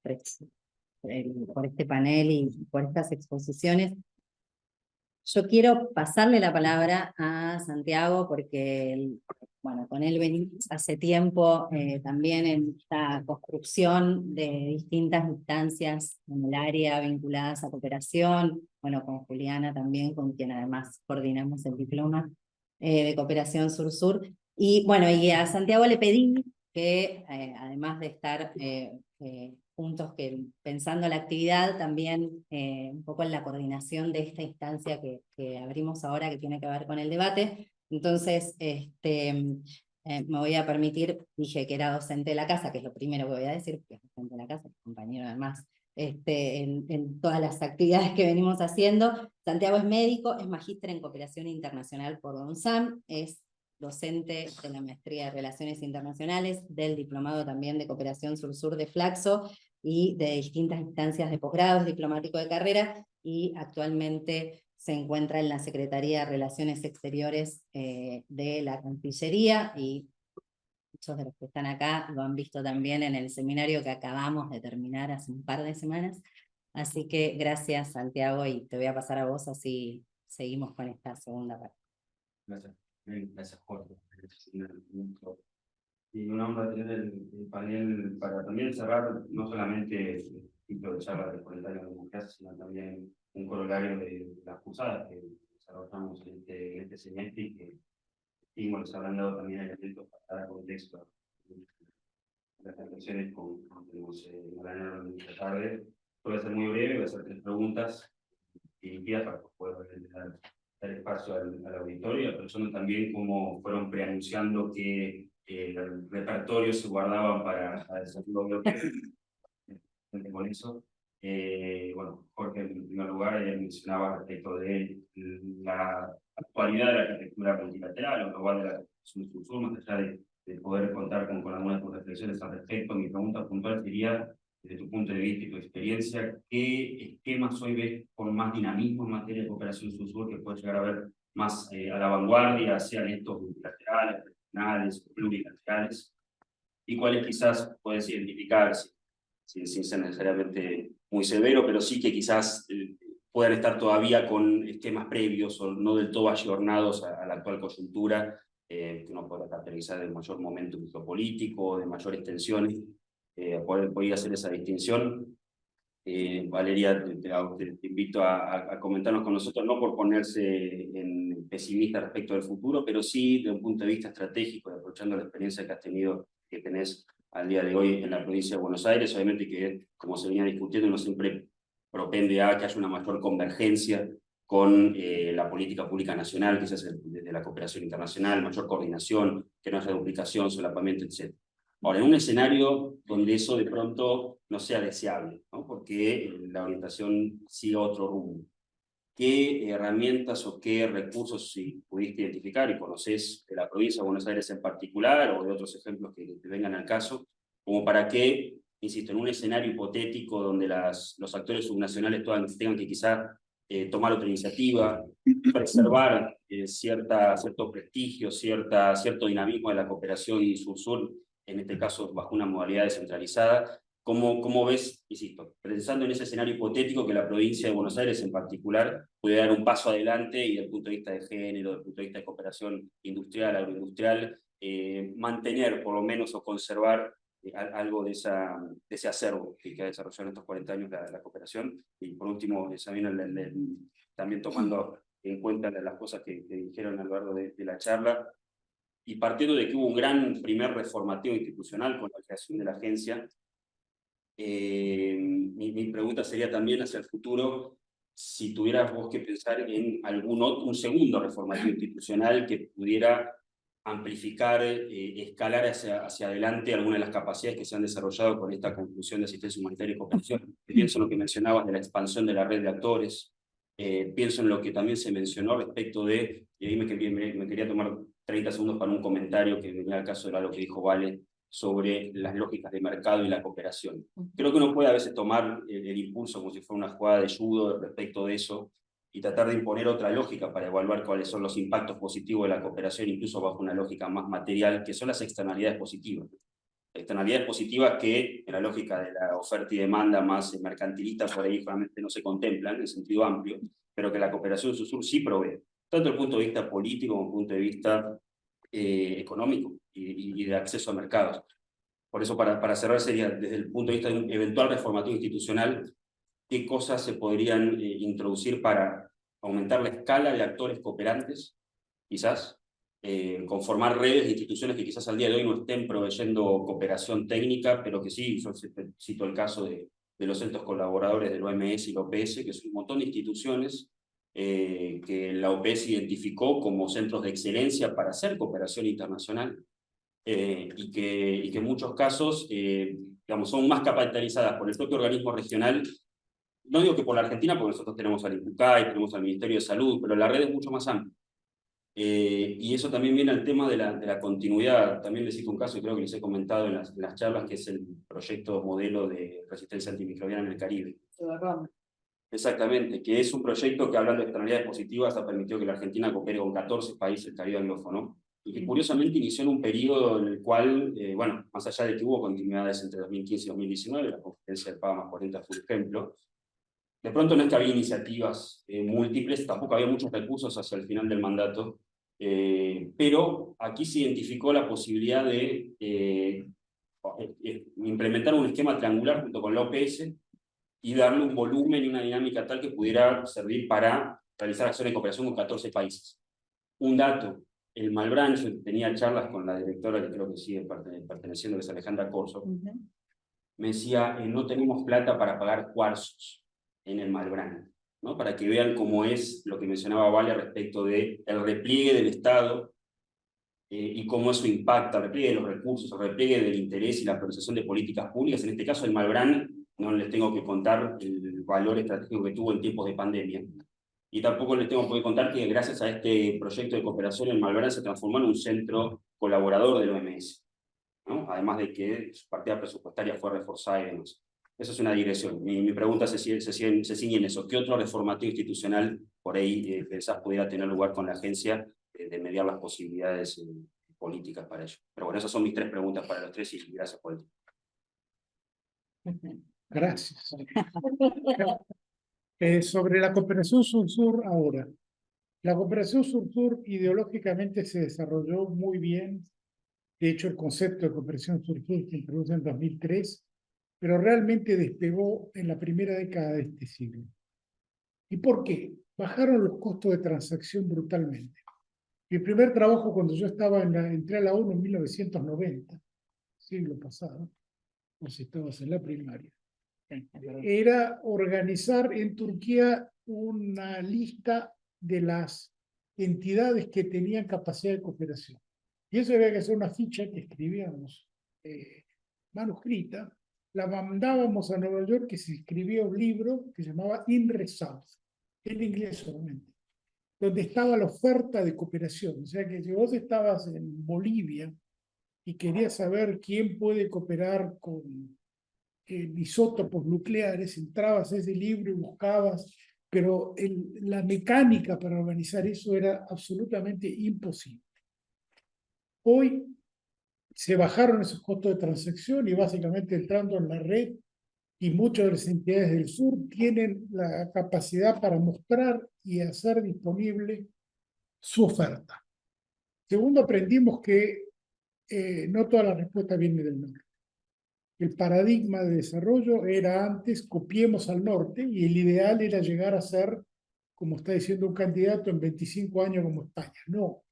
por este panel y por estas exposiciones. Yo quiero pasarle la palabra a Santiago porque, bueno, con él venimos hace tiempo también en esta construcción de distintas instancias en el área vinculadas a cooperación, bueno, con Juliana también, con quien además coordinamos el diploma de cooperación sur-sur. Y bueno, y a Santiago le pedí que además de estar juntos, que pensando la actividad, también un poco en la coordinación de esta instancia que abrimos ahora, que tiene que ver con el debate. Entonces, me voy a permitir, dije que era docente de la casa, que es lo primero que voy a decir, porque es docente de la casa, compañero además, en todas las actividades que venimos haciendo. Santiago es médico, es magíster en cooperación internacional por UNSAM, es docente de la maestría de Relaciones Internacionales, del diplomado también de Cooperación Sur-Sur de Flaxo y de distintas instancias de posgrados diplomático de carrera, y actualmente se encuentra en la Secretaría de Relaciones Exteriores de la Cancillería, y muchos de los que están acá lo han visto también en el seminario que acabamos de terminar hace un par de semanas. Así que gracias, Santiago, y te voy a pasar a vos, así seguimos con esta segunda parte. Gracias. Gracias, Jorge. Y una honra tener el panel para también cerrar no solamente el ciclo de charlas de 40 años de democracia, sino también un corolario de las cursadas que desarrollamos en este semestre y que nos habrán dado también elementos para dar contexto a las reflexiones con tenemos en esta tarde. Voy a ser muy breve, voy a hacer 3 preguntas dirigidas para poder dar espacio al auditorio, aprovechando también cómo fueron preanunciando que el repertorio se guardaban para el segundo bloque. Con eso, bueno, Jorge, en primer lugar, mencionaba respecto de la actualidad de la arquitectura multilateral o global de la Cooperación Sur-Sur, más allá de poder contar con algunas de tus reflexiones al respecto. Mi pregunta puntual sería, desde tu punto de vista y tu experiencia, ¿qué esquemas hoy ves con más dinamismo en materia de cooperación sur-sur que puede llegar a ver más a la vanguardia, sean estos multilaterales, regionales, plurilaterales? ¿Y cuáles quizás puedes identificar, sin ser necesariamente muy severo, pero sí que quizás puedan estar todavía con esquemas previos o no del todo ayornados a la actual coyuntura, que uno puede caracterizar de mayor momento geopolítico, de mayores tensiones? Podría hacer esa distinción. Valeria, te invito a comentarnos con nosotros, no por ponerse en pesimista respecto del futuro, pero sí desde un punto de vista estratégico, y aprovechando la experiencia que has tenido, que tenés al día de hoy en la provincia de Buenos Aires, obviamente que, como se venía discutiendo, uno siempre propende a que haya una mayor convergencia con la política pública nacional, quizás desde la cooperación internacional, mayor coordinación, que no haya duplicación, solapamiento, etc. Ahora, en un escenario donde eso de pronto no sea deseable, ¿no? Porque la orientación siga otro rumbo, ¿qué herramientas o qué recursos, si pudiste identificar y conocés de la provincia de Buenos Aires en particular o de otros ejemplos que te vengan al caso, como para que, insisto, en un escenario hipotético donde los actores subnacionales tengan que quizás tomar otra iniciativa, preservar cierto prestigio, cierto dinamismo de la cooperación sur-sur, en este caso bajo una modalidad descentralizada? ¿Cómo ves, insisto, pensando en ese escenario hipotético, que la provincia de Buenos Aires en particular puede dar un paso adelante y desde el punto de vista de género, desde el punto de vista de cooperación industrial, agroindustrial, mantener por lo menos o conservar algo de ese acervo que ha desarrollado en estos 40 años la cooperación? Y por último, también tomando en cuenta las cosas que dijeron a lo largo de la charla, y partiendo de que hubo un gran primer reformateo institucional con la creación de la agencia, mi pregunta sería también hacia el futuro, si tuvieras vos que pensar en un segundo reformateo institucional que pudiera amplificar, escalar hacia adelante algunas de las capacidades que se han desarrollado con esta conclusión de asistencia humanitaria y cooperación. Pienso en lo que mencionabas de la expansión de la red de actores, pienso en lo que también se mencionó respecto de, y ahí me quería tomar 30 segundos para un comentario que venía al caso de lo que dijo Vale sobre las lógicas de mercado y la cooperación. Creo que uno puede a veces tomar el impulso como si fuera una jugada de judo respecto de eso, y tratar de imponer otra lógica para evaluar cuáles son los impactos positivos de la cooperación, incluso bajo una lógica más material, que son las externalidades positivas. Externalidades positivas que, en la lógica de la oferta y demanda más mercantilista, por ahí realmente no se contemplan en sentido amplio, pero que la cooperación sur-sur sí provee, tanto desde el punto de vista político como desde el punto de vista económico y de acceso a mercados. Por eso, para cerrar, sería desde el punto de vista de un eventual reformatorio institucional, qué cosas se podrían introducir para aumentar la escala de actores cooperantes, quizás, conformar redes de instituciones que quizás al día de hoy no estén proveyendo cooperación técnica, pero que sí, yo cito el caso de los centros colaboradores del OMS y la OPS, que es un montón de instituciones que la OPS identificó como centros de excelencia para hacer cooperación internacional, y que en muchos casos digamos, son más capitalizadas por el propio organismo regional. No digo que por la Argentina, porque nosotros tenemos al INCUCAI, tenemos al Ministerio de Salud, pero la red es mucho más amplia. Y eso también viene al tema de la continuidad. También les cito un caso, y creo que les he comentado en las charlas, que es el proyecto modelo de resistencia antimicrobiana en el Caribe. Exactamente, que es un proyecto que, hablando de externalidades positivas, ha permitido que la Argentina coopere con 14 países del Caribe anglófono, y que curiosamente inició en un periodo en el cual, bueno, más allá de que hubo continuidades entre 2015 y 2019, la conferencia del PAMA 40 fue un ejemplo, de pronto no es que había iniciativas múltiples, tampoco había muchos recursos hacia el final del mandato, pero aquí se identificó la posibilidad de implementar un esquema triangular junto con la OPS y darle un volumen y una dinámica tal que pudiera servir para realizar acciones de cooperación con 14 países. Un dato, el Malbrán, yo tenía charlas con la directora, que creo que sigue perteneciendo, que es Alejandra Corso, me decía, no tenemos plata para pagar cuarzos en el Malbrán, ¿no? Para que vean cómo es lo que mencionaba Vale respecto del repliegue del Estado y cómo eso impacta, el repliegue de los recursos, el repliegue del interés y la priorización de políticas públicas. En este caso, el Malbrán, no les tengo que contar el valor estratégico que tuvo en tiempos de pandemia. Y tampoco les tengo que contar que gracias a este proyecto de cooperación, el Malbrán se transformó en un centro colaborador del OMS, ¿no? Además de que su partida presupuestaria fue reforzada y demás. Eso es una digresión. Mi pregunta se ciñe en eso. ¿Qué otro reformatorio institucional por ahí pensás pudiera tener lugar con la agencia de mediar las posibilidades políticas para ello? Pero bueno, esas son mis 3 preguntas para los 3 y gracias por el tiempo. Gracias. Sobre la cooperación sur-sur ahora. La cooperación sur-sur ideológicamente se desarrolló muy bien. De hecho, el concepto de cooperación sur-sur se introdujo en 2003, pero realmente despegó en la primera década de este siglo. ¿Y por qué? Bajaron los costos de transacción brutalmente. Mi primer trabajo, cuando yo entré a la ONU en 1990, siglo pasado, o si estabas en la primaria, era organizar en Turquía una lista de las entidades que tenían capacidad de cooperación. Y eso había que hacer una ficha que escribíamos manuscrita, la mandábamos a Nueva York, que se escribía un libro que se llamaba In Result, en inglés solamente, donde estaba la oferta de cooperación. O sea que si vos estabas en Bolivia y querías saber quién puede cooperar con isótopos nucleares, entrabas a ese libro y buscabas, pero la mecánica para organizar eso era absolutamente imposible. Hoy se bajaron esos costos de transacción y básicamente entrando en la red, y muchas de las entidades del sur tienen la capacidad para mostrar y hacer disponible su oferta. Segundo, aprendimos que no toda la respuesta viene del norte. El paradigma de desarrollo era antes copiemos al norte, y el ideal era llegar a ser, como está diciendo un candidato, en 25 años como España. No,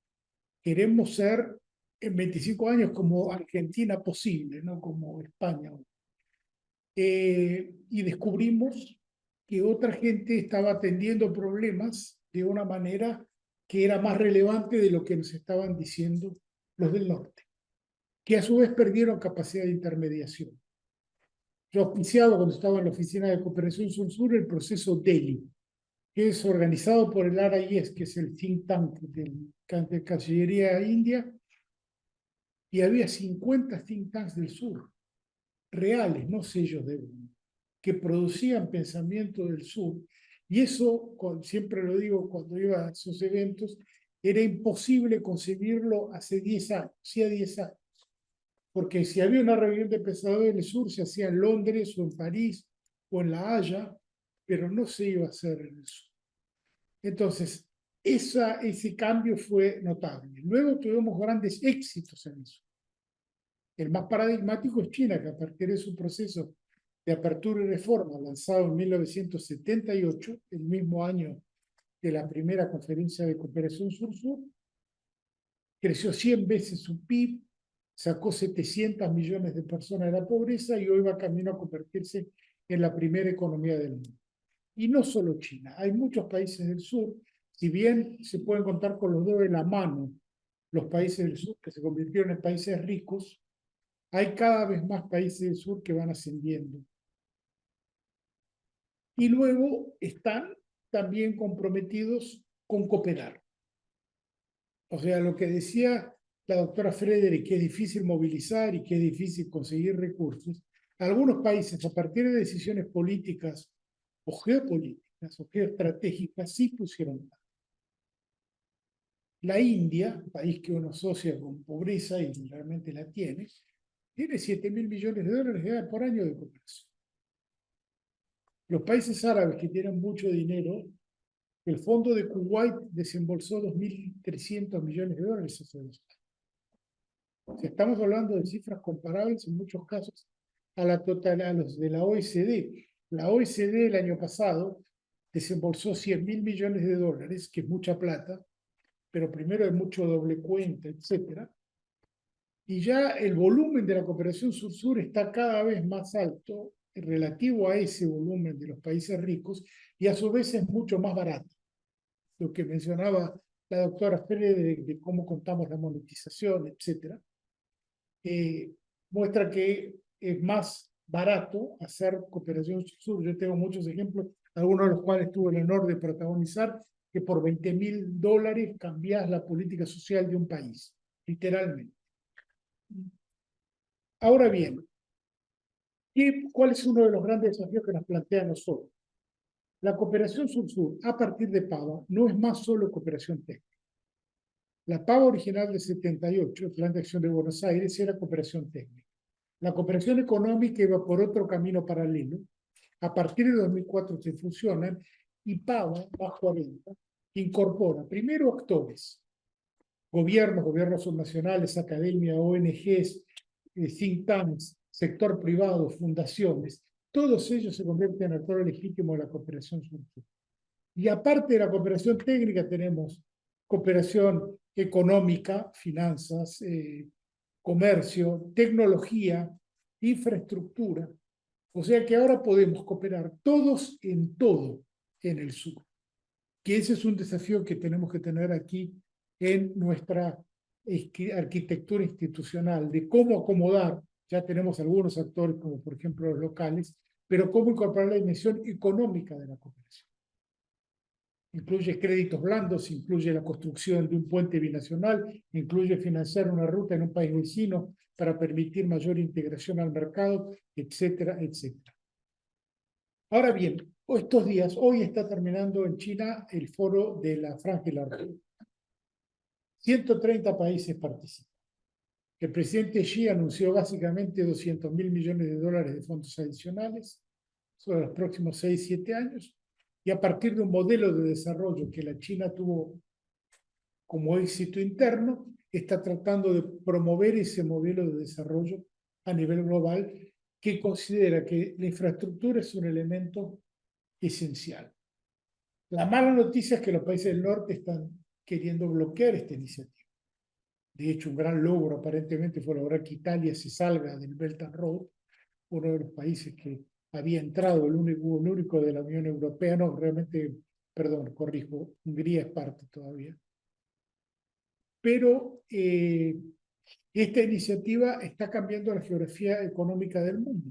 queremos ser en 25 años como Argentina posible, no como España. Y descubrimos que otra gente estaba atendiendo problemas de una manera que era más relevante de lo que nos estaban diciendo los del norte, que a su vez perdieron capacidad de intermediación. Yo auspiciado, cuando estaba en la Oficina de Cooperación Sur-Sur, el proceso DELI, que es organizado por el RIS, que es el think tank de Cancillería India, y había 50 think tanks del sur, reales, no sellos de uno, que producían pensamiento del sur, Y eso, siempre lo digo cuando iba a esos eventos, era imposible conseguirlo hace 10 años, sí a 10 años. Porque si había una reunión de pensadores del sur, se hacía en Londres o en París o en La Haya, pero no se iba a hacer en el sur. Entonces, ese cambio fue notable. Luego tuvimos grandes éxitos en eso. El más paradigmático es China, que a partir de su proceso de apertura y reforma lanzado en 1978, el mismo año de la primera conferencia de cooperación sur-sur, creció 100 veces su PIB, sacó 700 millones de personas de la pobreza y hoy va camino a convertirse en la primera economía del mundo. Y no solo China, hay muchos países del sur, si bien se pueden contar con los dedos de la mano los países del sur que se convirtieron en países ricos, hay cada vez más países del sur que van ascendiendo. Y luego están también comprometidos con cooperar. O sea, lo que decía la doctora Frederick, que es difícil movilizar y que es difícil conseguir recursos, algunos países, a partir de decisiones políticas o geopolíticas o geoestratégicas, sí pusieron. La India, país que uno asocia con pobreza y realmente la tiene 7.000 millones de dólares por año de cooperación. Los países árabes que tienen mucho dinero, el fondo de Kuwait desembolsó 2.300 millones de dólares hace 2 años. O sea, estamos hablando de cifras comparables en muchos casos a los de la OECD. La OECD el año pasado desembolsó 100.000 millones de dólares, que es mucha plata, pero primero hay mucho doble cuenta, etc. Y ya el volumen de la cooperación sur-sur está cada vez más alto relativo a ese volumen de los países ricos y a su vez es mucho más barato. Lo que mencionaba la doctora Frederick de cómo contamos la monetización, etc. Muestra que es más barato hacer cooperación sur-sur. Yo tengo muchos ejemplos, algunos de los cuales tuve el honor de protagonizar, que por $20.000 cambias la política social de un país, literalmente. Ahora bien, ¿cuál es uno de los grandes desafíos que nos plantea nosotros? La cooperación sur-sur, a partir de PAVA, no es más solo cooperación técnica. La PAVA original de 78, el Plan de Acción de Buenos Aires, era cooperación técnica. La cooperación económica iba por otro camino paralelo. A partir de 2004 se fusionan y PAVA, más 40, incorpora primero actores, gobiernos subnacionales, academia, ONGs, think tanks, sector privado, fundaciones, todos ellos se convierten en actores legítimos de la cooperación sur-sur. Y aparte de la cooperación técnica tenemos cooperación económica, finanzas, comercio, tecnología, infraestructura. O sea que ahora podemos cooperar todos en todo en el sur. Que ese es un desafío que tenemos que tener aquí en nuestra arquitectura institucional, de cómo acomodar, ya tenemos algunos actores como por ejemplo los locales, pero cómo incorporar la dimensión económica de la cooperación. Incluye créditos blandos, incluye la construcción de un puente binacional, incluye financiar una ruta en un país vecino para permitir mayor integración al mercado, etcétera, etcétera. Ahora bien, estos días, hoy está terminando en China el foro de la Franja y la Red. 130 países participan. El presidente Xi anunció básicamente 200.000 millones de dólares de fondos adicionales sobre los próximos 6-7 años, y a partir de un modelo de desarrollo que la China tuvo como éxito interno, está tratando de promover ese modelo de desarrollo a nivel global, que considera que la infraestructura es un elemento esencial. La mala noticia es que los países del norte están queriendo bloquear esta iniciativa. De hecho, un gran logro aparentemente fue lograr que Italia se salga del Belt and Road, uno de los países que había entrado, el único de la Unión Europea, no, realmente, perdón, corrijo, Hungría es parte todavía. Pero esta iniciativa está cambiando la geografía económica del mundo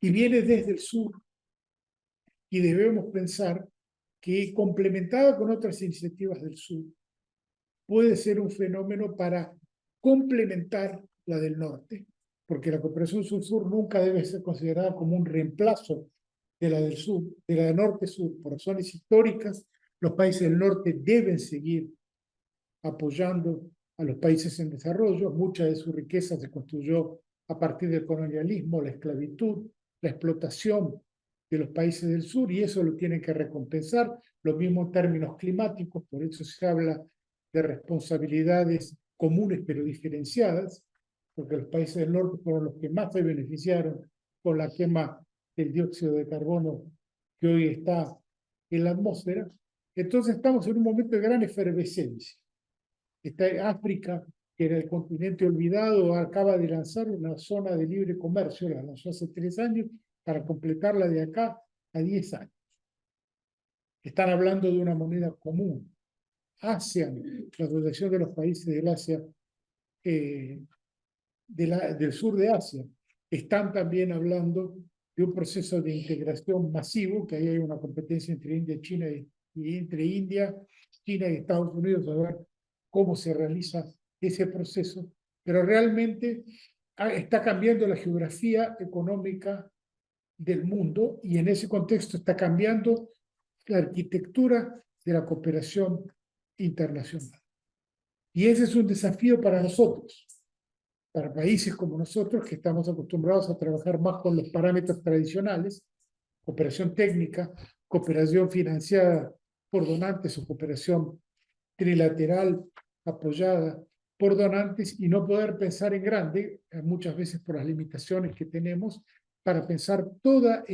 y viene desde el sur, y debemos pensar que complementada con otras iniciativas del sur, puede ser un fenómeno para complementar la del norte, porque la cooperación sur-sur nunca debe ser considerada como un reemplazo de la del sur, de la del norte-sur, por razones históricas, los países del norte deben seguir apoyando a los países en desarrollo. Mucha de su riqueza se construyó a partir del colonialismo, la esclavitud, la explotación de los países del sur, y eso lo tienen que recompensar. Lo mismo en términos climáticos, por eso se habla de responsabilidades comunes pero diferenciadas, porque los países del norte fueron los que más se beneficiaron con la quema del dióxido de carbono que hoy está en la atmósfera. Entonces estamos en un momento de gran efervescencia. Está África, que era el continente olvidado, acaba de lanzar una zona de libre comercio, la lanzó hace 3 años, para completarla de acá a 10 años. Están hablando de una moneda común. ASEAN, la Asociación de los Países del Asia, del sur de Asia, están también hablando de un proceso de integración masivo, que ahí hay una competencia entre India y China, y entre India, China y Estados Unidos, a ver cómo se realiza ese proceso, pero realmente está cambiando la geografía económica del mundo, y en ese contexto está cambiando la arquitectura de la cooperación internacional. Y ese es un desafío para nosotros, para países como nosotros, que estamos acostumbrados a trabajar más con los parámetros tradicionales, cooperación técnica, cooperación financiada por donantes o cooperación trilateral apoyada por donantes, y no poder pensar en grande, muchas veces por las limitaciones que tenemos, para pensar toda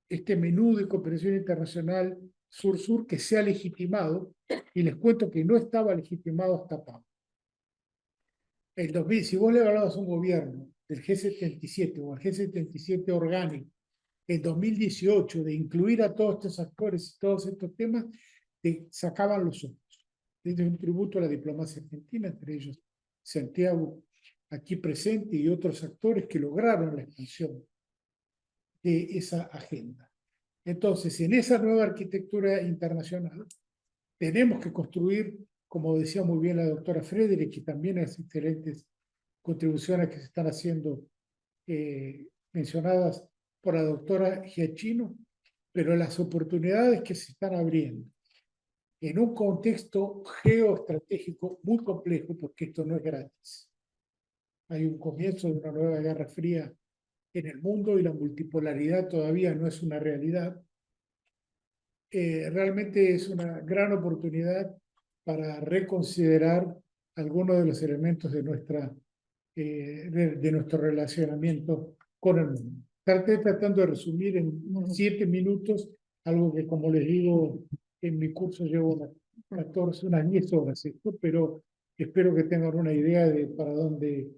este menú de cooperación internacional sur-sur que se ha legitimado, y les cuento que no estaba legitimado hasta PAO. El 2000, si vos le hablabas a un gobierno del G77 o al G77 orgánico en 2018 de incluir a todos estos actores y todos estos temas, te sacaban los ojos. Este es un tributo a la diplomacia argentina, entre ellos Santiago aquí presente y otros actores que lograron la expansión de esa agenda. Entonces, en esa nueva arquitectura internacional, tenemos que construir, como decía muy bien la doctora Frederick, y también las excelentes contribuciones que se están haciendo mencionadas por la doctora Giachino, pero las oportunidades que se están abriendo en un contexto geoestratégico muy complejo, porque esto no es gratis. Hay un comienzo de una nueva guerra fría en el mundo y la multipolaridad todavía no es una realidad. Realmente es una gran oportunidad para reconsiderar algunos de los elementos de nuestro relacionamiento con el mundo. Estoy tratando de resumir en 7 minutos algo que, como les digo, en mi curso llevo unas 10 horas esto, pero espero que tengan una idea de para dónde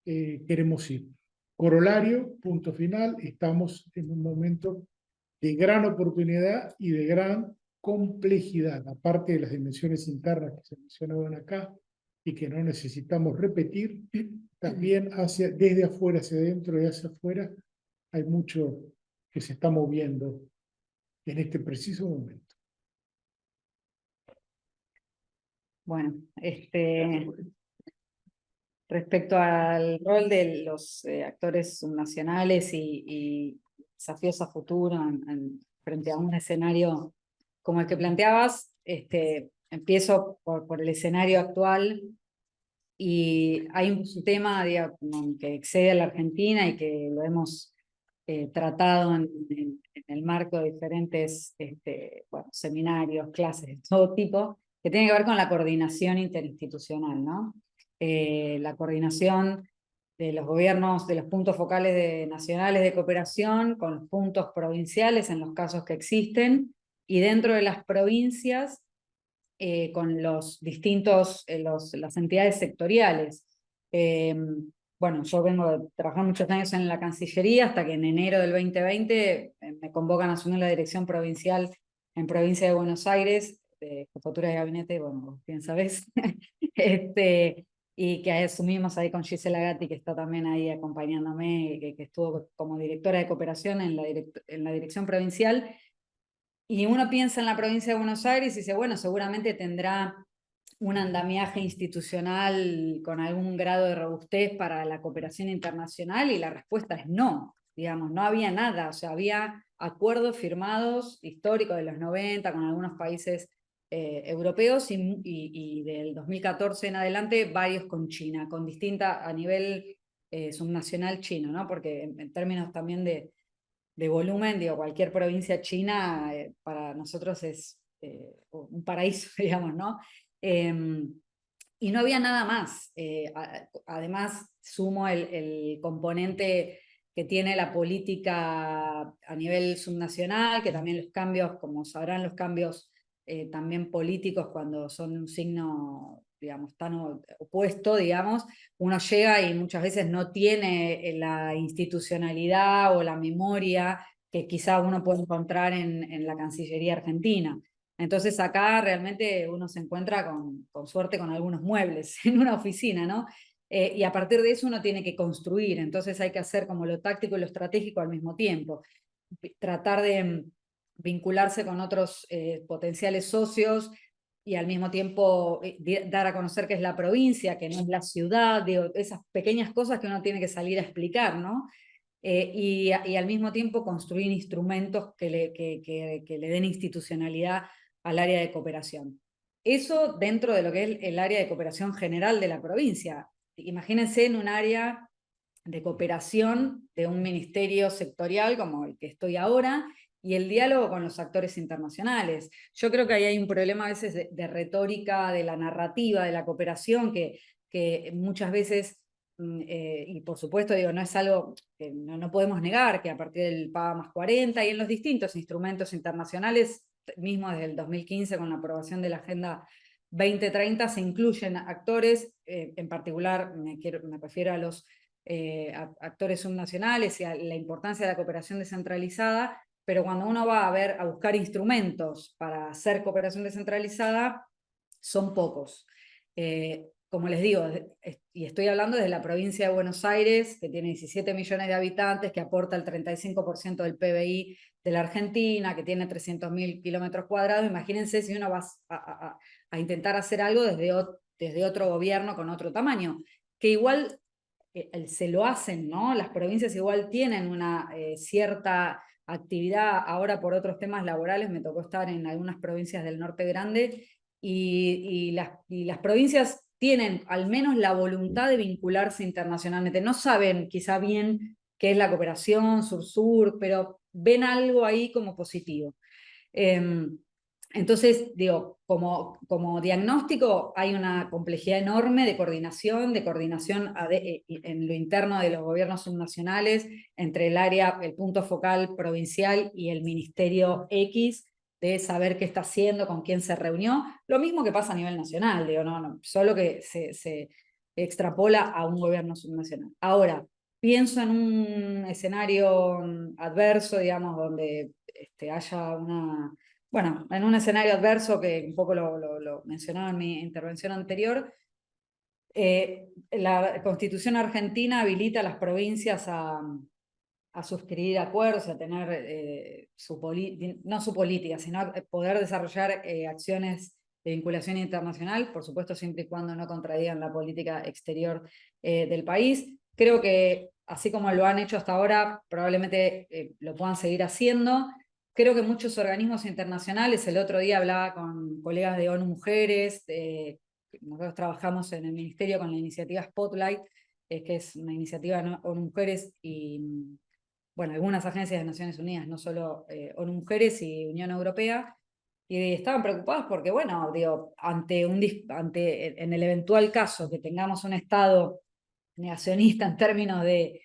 queremos ir. Corolario, punto final, estamos en un momento de gran oportunidad y de gran complejidad, aparte de las dimensiones internas que se mencionaban acá y que no necesitamos repetir, también desde afuera hacia adentro y hacia afuera hay mucho que se está moviendo en este preciso momento. Bueno, respecto al rol de los actores subnacionales y desafíos a futuro frente a un escenario como el que planteabas, empiezo por el escenario actual, y hay un tema, digamos, que excede a la Argentina y que lo hemos tratado en el marco de diferentes seminarios, clases de todo tipo, que tiene que ver con la coordinación interinstitucional, ¿no? La coordinación de los gobiernos, de los puntos focales nacionales de cooperación con los puntos provinciales en los casos que existen, y dentro de las provincias con los distintos, las entidades sectoriales. Bueno, yo vengo de trabajar muchos años en la Cancillería, hasta que en enero del 2020 me convocan a asumir la dirección provincial en Provincia de Buenos Aires, de Jefatura de Gabinete, bueno, vos bien sabés, y que asumimos ahí con Gisela Gatti, que está también ahí acompañándome, que estuvo como directora de cooperación en la dirección provincial. Y uno piensa en la provincia de Buenos Aires y dice, bueno, seguramente tendrá un andamiaje institucional con algún grado de robustez para la cooperación internacional, y la respuesta es no. digamos, no había nada, o sea, había acuerdos firmados históricos de los 90 con algunos países europeos y del 2014 en adelante varios con China, con distinta a nivel subnacional chino, ¿no? Porque en términos también de volumen, digo, cualquier provincia china para nosotros es un paraíso, digamos, ¿no? Y no había nada más. Además, sumo el componente que tiene la política a nivel subnacional, que también los cambios, como sabrán, los cambios también políticos cuando son un signo, digamos, tan opuesto, digamos, uno llega y muchas veces no tiene la institucionalidad o la memoria que quizá uno puede encontrar en la Cancillería Argentina. Entonces acá realmente uno se encuentra con suerte con algunos muebles en una oficina, ¿no? Y a partir de eso uno tiene que construir, entonces hay que hacer como lo táctico y lo estratégico al mismo tiempo. Tratar de vincularse con otros potenciales socios y al mismo tiempo dar a conocer que es la provincia, que no es la ciudad, digo, esas pequeñas cosas que uno tiene que salir a explicar, ¿no? Y al mismo tiempo construir instrumentos que le den institucionalidad al área de cooperación. Eso dentro de lo que es el área de cooperación general de la provincia. Imagínense en un área de cooperación de un ministerio sectorial como el que estoy ahora y el diálogo con los actores internacionales. Yo creo que ahí hay un problema a veces de retórica, de la narrativa, de la cooperación, que muchas veces, y por supuesto, digo, no es algo que no podemos negar, que a partir del PAGA +40 y en los distintos instrumentos internacionales, mismo desde el 2015 con la aprobación de la Agenda 2030, se incluyen actores, en particular me refiero a los actores subnacionales y a la importancia de la cooperación descentralizada, pero cuando uno va a buscar instrumentos para hacer cooperación descentralizada, son pocos. Como les digo, y estoy hablando desde la provincia de Buenos Aires, que tiene 17 millones de habitantes, que aporta el 35% del PBI de la Argentina, que tiene 300.000 kilómetros cuadrados. Imagínense si uno va a intentar hacer algo desde otro gobierno con otro tamaño, que igual se lo hacen, ¿no? Las provincias igual tienen una cierta actividad, ahora por otros temas laborales, me tocó estar en algunas provincias del norte grande, y las provincias tienen al menos la voluntad de vincularse internacionalmente. No saben quizá bien qué es la cooperación sur-sur, pero ven algo ahí como positivo. Entonces, digo, como diagnóstico hay una complejidad enorme de coordinación en lo interno de los gobiernos subnacionales, entre el punto focal provincial y el ministerio X, de saber qué está haciendo, con quién se reunió. Lo mismo que pasa a nivel nacional, digo, no, solo que se extrapola a un gobierno subnacional. Ahora, pienso en un escenario adverso, digamos, donde haya bueno, en un escenario adverso que un poco lo mencionaba en mi intervención anterior, la Constitución argentina habilita a las provincias a suscribir acuerdos, a tener no su política, sino a poder desarrollar acciones de vinculación internacional, por supuesto siempre y cuando no contradigan la política exterior del país. Creo que así como lo han hecho hasta ahora, probablemente lo puedan seguir haciendo. Creo que muchos organismos internacionales, el otro día hablaba con colegas de ONU Mujeres, nosotros trabajamos en el ministerio con la iniciativa Spotlight, que es una iniciativa de ONU Mujeres y, bueno, algunas agencias de Naciones Unidas, no solo ONU Mujeres y Unión Europea, y estaban preocupados porque, bueno, digo, en el eventual caso que tengamos un Estado negacionista en términos de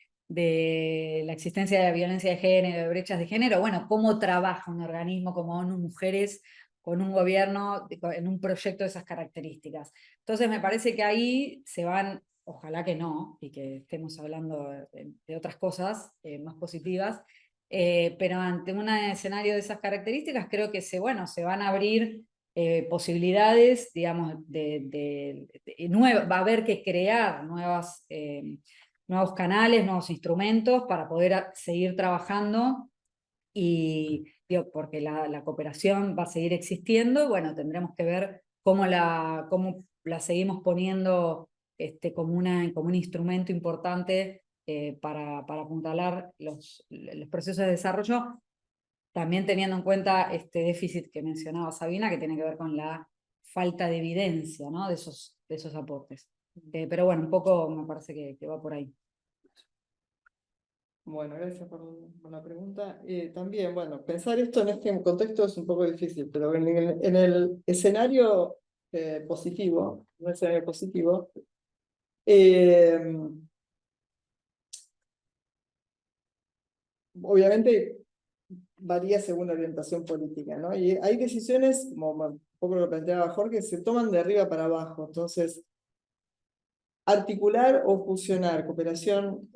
la existencia de violencia de género, de brechas de género, bueno, ¿cómo trabaja un organismo como ONU Mujeres con un gobierno en un proyecto de esas características? Entonces me parece que ahí se van, ojalá que no, y que estemos hablando de otras cosas más positivas, pero ante un escenario de esas características creo que se van a abrir posibilidades, digamos, va a haber que crear nuevos canales, nuevos instrumentos para poder seguir trabajando y digo, porque la cooperación va a seguir existiendo, bueno, tendremos que ver cómo la seguimos poniendo como un instrumento importante para apuntalar los procesos de desarrollo, también teniendo en cuenta este déficit que mencionaba Sabina, que tiene que ver con la falta de evidencia, ¿no? de esos aportes. Pero bueno, un poco me parece que va por ahí. Bueno, gracias por la pregunta. También, bueno, pensar esto en este contexto es un poco difícil, pero en el escenario positivo, un escenario positivo, obviamente varía según la orientación política, ¿no? Y hay decisiones, como un poco lo que planteaba Jorge, que se toman de arriba para abajo. Entonces, articular o fusionar cooperación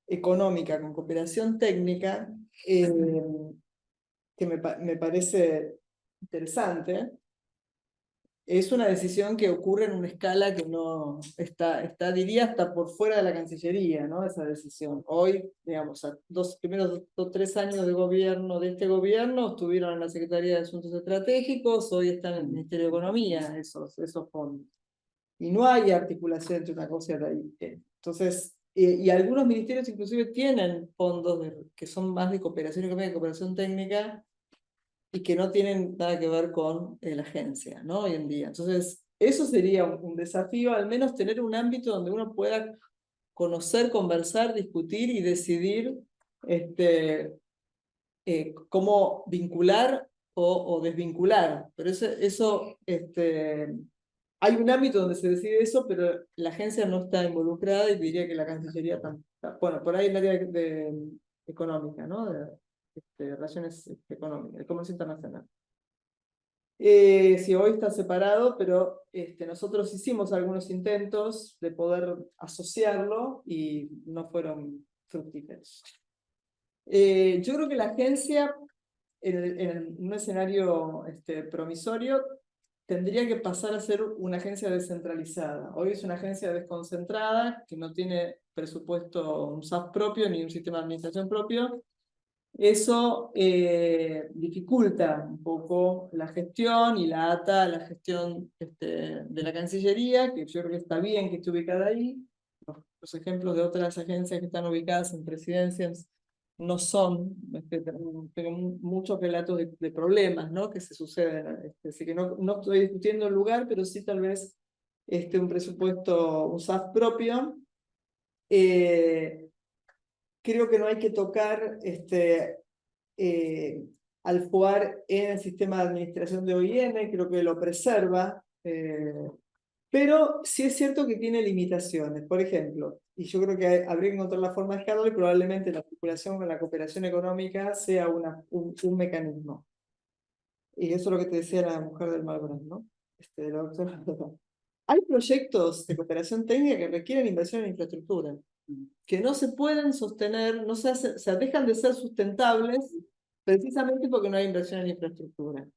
económica con cooperación técnica, que me parece interesante, es una decisión que ocurre en una escala que no está, diría, hasta por fuera de la Cancillería, ¿no? Esa decisión. Hoy, digamos, primeros 3 años de gobierno de este gobierno estuvieron en la Secretaría de Asuntos Estratégicos, hoy están en el Ministerio de Economía esos fondos. Y no hay articulación entre una cosa y otra. Entonces, y algunos ministerios inclusive tienen fondos que son más de cooperación económica y cooperación técnica, y que no tienen nada que ver con la agencia, ¿no? Hoy en día. Entonces, eso sería un desafío, al menos tener un ámbito donde uno pueda conocer, conversar, discutir y decidir cómo vincular o desvincular. Pero eso hay un ámbito donde se decide eso, pero la agencia no está involucrada y diría que la Cancillería tampoco. Bueno, por ahí el área económica, ¿no? De relaciones económicas, el comercio internacional. Sí, hoy está separado, pero nosotros hicimos algunos intentos de poder asociarlo y no fueron fructíferos. Yo creo que la agencia, en un escenario promisorio, tendría que pasar a ser una agencia descentralizada. Hoy es una agencia desconcentrada, que no tiene presupuesto, un SAF propio, ni un sistema de administración propio. Eso dificulta un poco la gestión y la ata a la gestión de la Cancillería, que yo creo que está bien que esté ubicada ahí. Los ejemplos de otras agencias que están ubicadas en presidencias no son, tengo muchos relatos de problemas, ¿no? Que se suceden. Así que no estoy discutiendo el lugar, pero sí tal vez un presupuesto, un SAF propio. Creo que no hay que tocar al FOAR en el sistema de administración de OIM, creo que lo preserva, pero sí es cierto que tiene limitaciones. Por ejemplo, y yo creo que habría que encontrar la forma de escalarlo, y probablemente la articulación con la cooperación económica sea un mecanismo. Y eso es lo que te decía la mujer del Malbrán, ¿no? La doctora. Hay proyectos de cooperación técnica que requieren inversión en infraestructura, que no se pueden sostener, no se hacen, o sea, dejan de ser sustentables precisamente porque no hay inversión en infraestructura.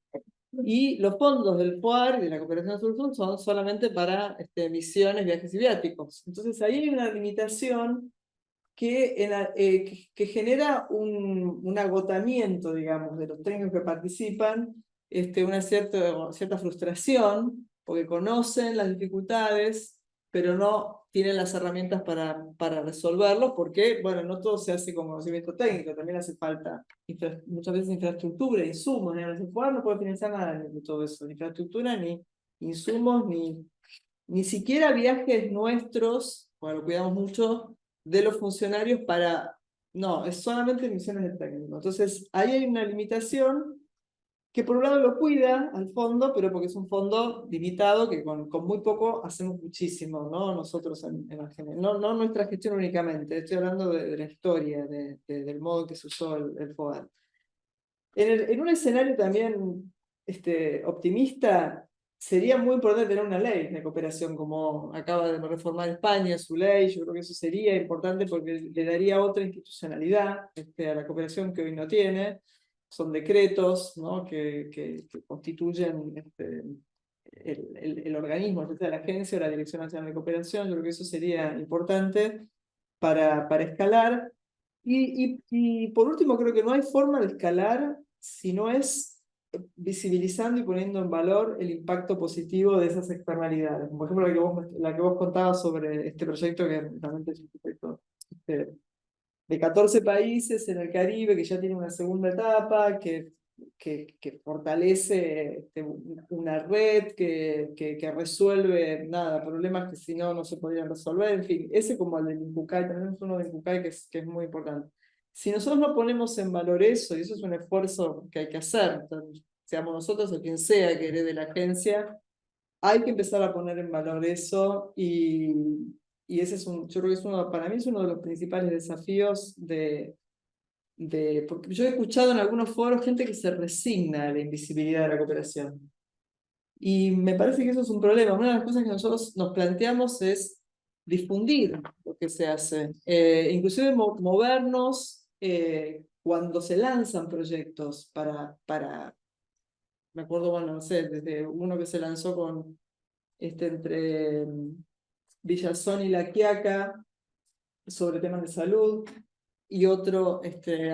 Y los fondos del FOAR y de la cooperación sur son solamente para misiones, viajes y viáticos. Entonces ahí hay una limitación que genera un agotamiento, digamos, de los técnicos que participan, una cierta frustración, porque conocen las dificultades, pero no tienen las herramientas para resolverlos, porque, bueno, no todo se hace con conocimiento técnico, también hace falta muchas veces infraestructura, insumos, el FOAR no puede financiar nada de todo eso, ni infraestructura, ni insumos, ni siquiera viajes nuestros, bueno, lo cuidamos mucho, de los funcionarios no, es solamente misiones de técnico. Entonces, ahí hay una limitación que por un lado lo cuida al fondo, pero porque es un fondo limitado, que con muy poco hacemos muchísimo, ¿no? Nosotros en Argentina. No nuestra gestión únicamente, estoy hablando de la historia, del modo en que se usó el FOAR. En un escenario también optimista, sería muy importante tener una ley de cooperación, como acaba de reformar España, su ley. Yo creo que eso sería importante porque le daría otra institucionalidad a la cooperación que hoy no tiene. Son decretos, ¿no? que constituyen el organismo, ya sea la agencia o la Dirección Nacional de Cooperación. Yo creo que eso sería importante para escalar. Y por último, creo que no hay forma de escalar si no es visibilizando y poniendo en valor el impacto positivo de esas externalidades. Por ejemplo, la que vos contabas sobre este proyecto, que realmente es un proyecto de 14 países en el Caribe, que ya tiene una segunda etapa, que fortalece una red, que resuelve problemas que si no, no se podrían resolver. En fin, ese como el de Incucay, tenemos uno de Incucay que es muy importante. Si nosotros no ponemos en valor eso, y eso es un esfuerzo que hay que hacer, entonces, seamos nosotros o quien sea que herede la agencia, hay que empezar a poner en valor eso y ese es yo creo que para mí es uno de los principales desafíos porque yo he escuchado en algunos foros gente que se resigna a la invisibilidad de la cooperación. Y me parece que eso es un problema. Una de las cosas que nosotros nos planteamos es difundir lo que se hace, inclusive movernos cuando se lanzan proyectos me acuerdo, bueno, no sé, desde uno que se lanzó entre Villazón y La Quiaca sobre temas de salud, y otro,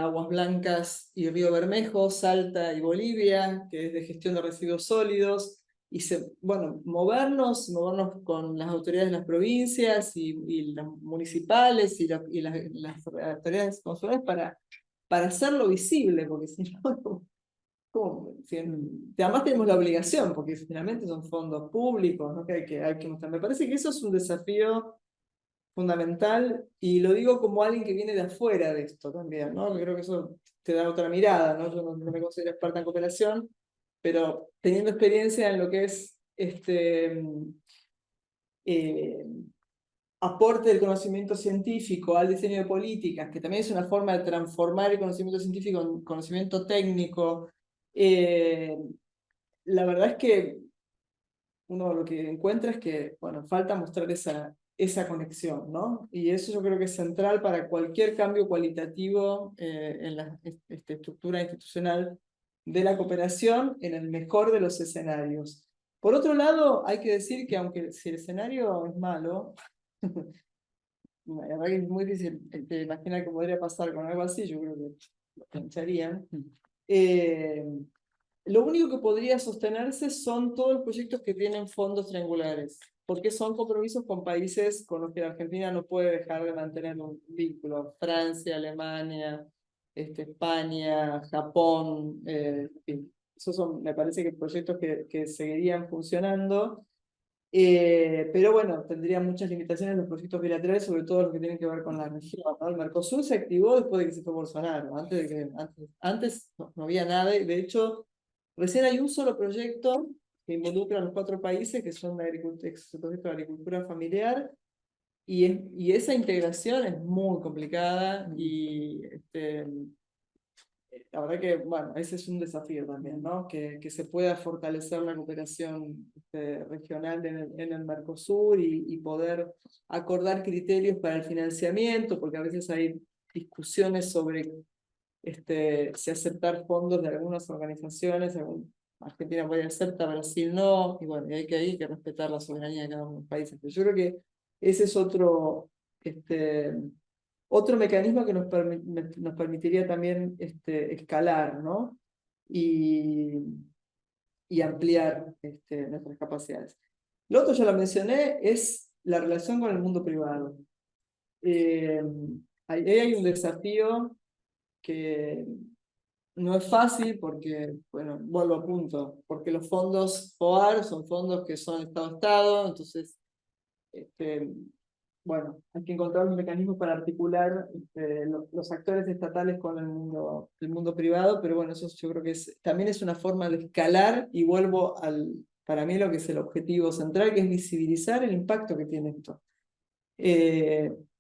Aguas Blancas y Río Bermejo, Salta y Bolivia, que es de gestión de residuos sólidos, y movernos con las autoridades de las provincias y las municipales y las autoridades consulares para hacerlo visible, porque si no, además tenemos la obligación, porque finalmente son fondos públicos, ¿no? que hay que mostrar. Me parece que eso es un desafío fundamental, y lo digo como alguien que viene de afuera de esto también, ¿no? Creo que eso te da otra mirada, ¿no? Yo no me considero experta en cooperación, pero teniendo experiencia en lo que es aporte del conocimiento científico al diseño de políticas, que también es una forma de transformar el conocimiento científico en conocimiento técnico, la verdad es que uno lo que encuentra es que, bueno, falta mostrar esa conexión, ¿no? Y eso yo creo que es central para cualquier cambio cualitativo en la estructura institucional de la cooperación en el mejor de los escenarios. Por otro lado, hay que decir que aunque si el escenario es malo, la verdad que es muy difícil imaginar que podría pasar con algo así, yo creo que lo pensarían. Lo único que podría sostenerse son todos los proyectos que tienen fondos triangulares, porque son compromisos con países con los que la Argentina no puede dejar de mantener un vínculo. Francia, Alemania, España, Japón, en fin. Esos son, me parece que proyectos que seguirían funcionando. Pero bueno, tendría muchas limitaciones los proyectos bilaterales, sobre todo los que tienen que ver con la región, ¿no? El Mercosur se activó después de que se fue Bolsonaro. Antes no había nada, de hecho, recién hay un solo proyecto que involucra a los 4 países, que son el proyecto de agricultura familiar, y esa integración es muy complicada, y la verdad que, bueno, ese es un desafío también, ¿no? Que se pueda fortalecer la cooperación regional en el Mercosur y poder acordar criterios para el financiamiento, porque a veces hay discusiones sobre si aceptar fondos de algunas organizaciones. Argentina puede aceptar, Brasil no, y bueno, hay que respetar la soberanía de cada uno de los países. Pero yo creo que ese es otro mecanismo que nos permitiría también escalar, ¿no? Y ampliar nuestras capacidades. Lo otro, ya lo mencioné, es la relación con el mundo privado. Ahí hay un desafío que no es fácil porque, bueno, vuelvo a punto, porque los fondos FOAR son fondos que son Estado-Estado, entonces bueno, hay que encontrar los mecanismos para articular los actores estatales con el mundo privado, pero bueno, eso yo creo que también es una forma de escalar, y vuelvo para mí lo que es el objetivo central, que es visibilizar el impacto que tiene esto.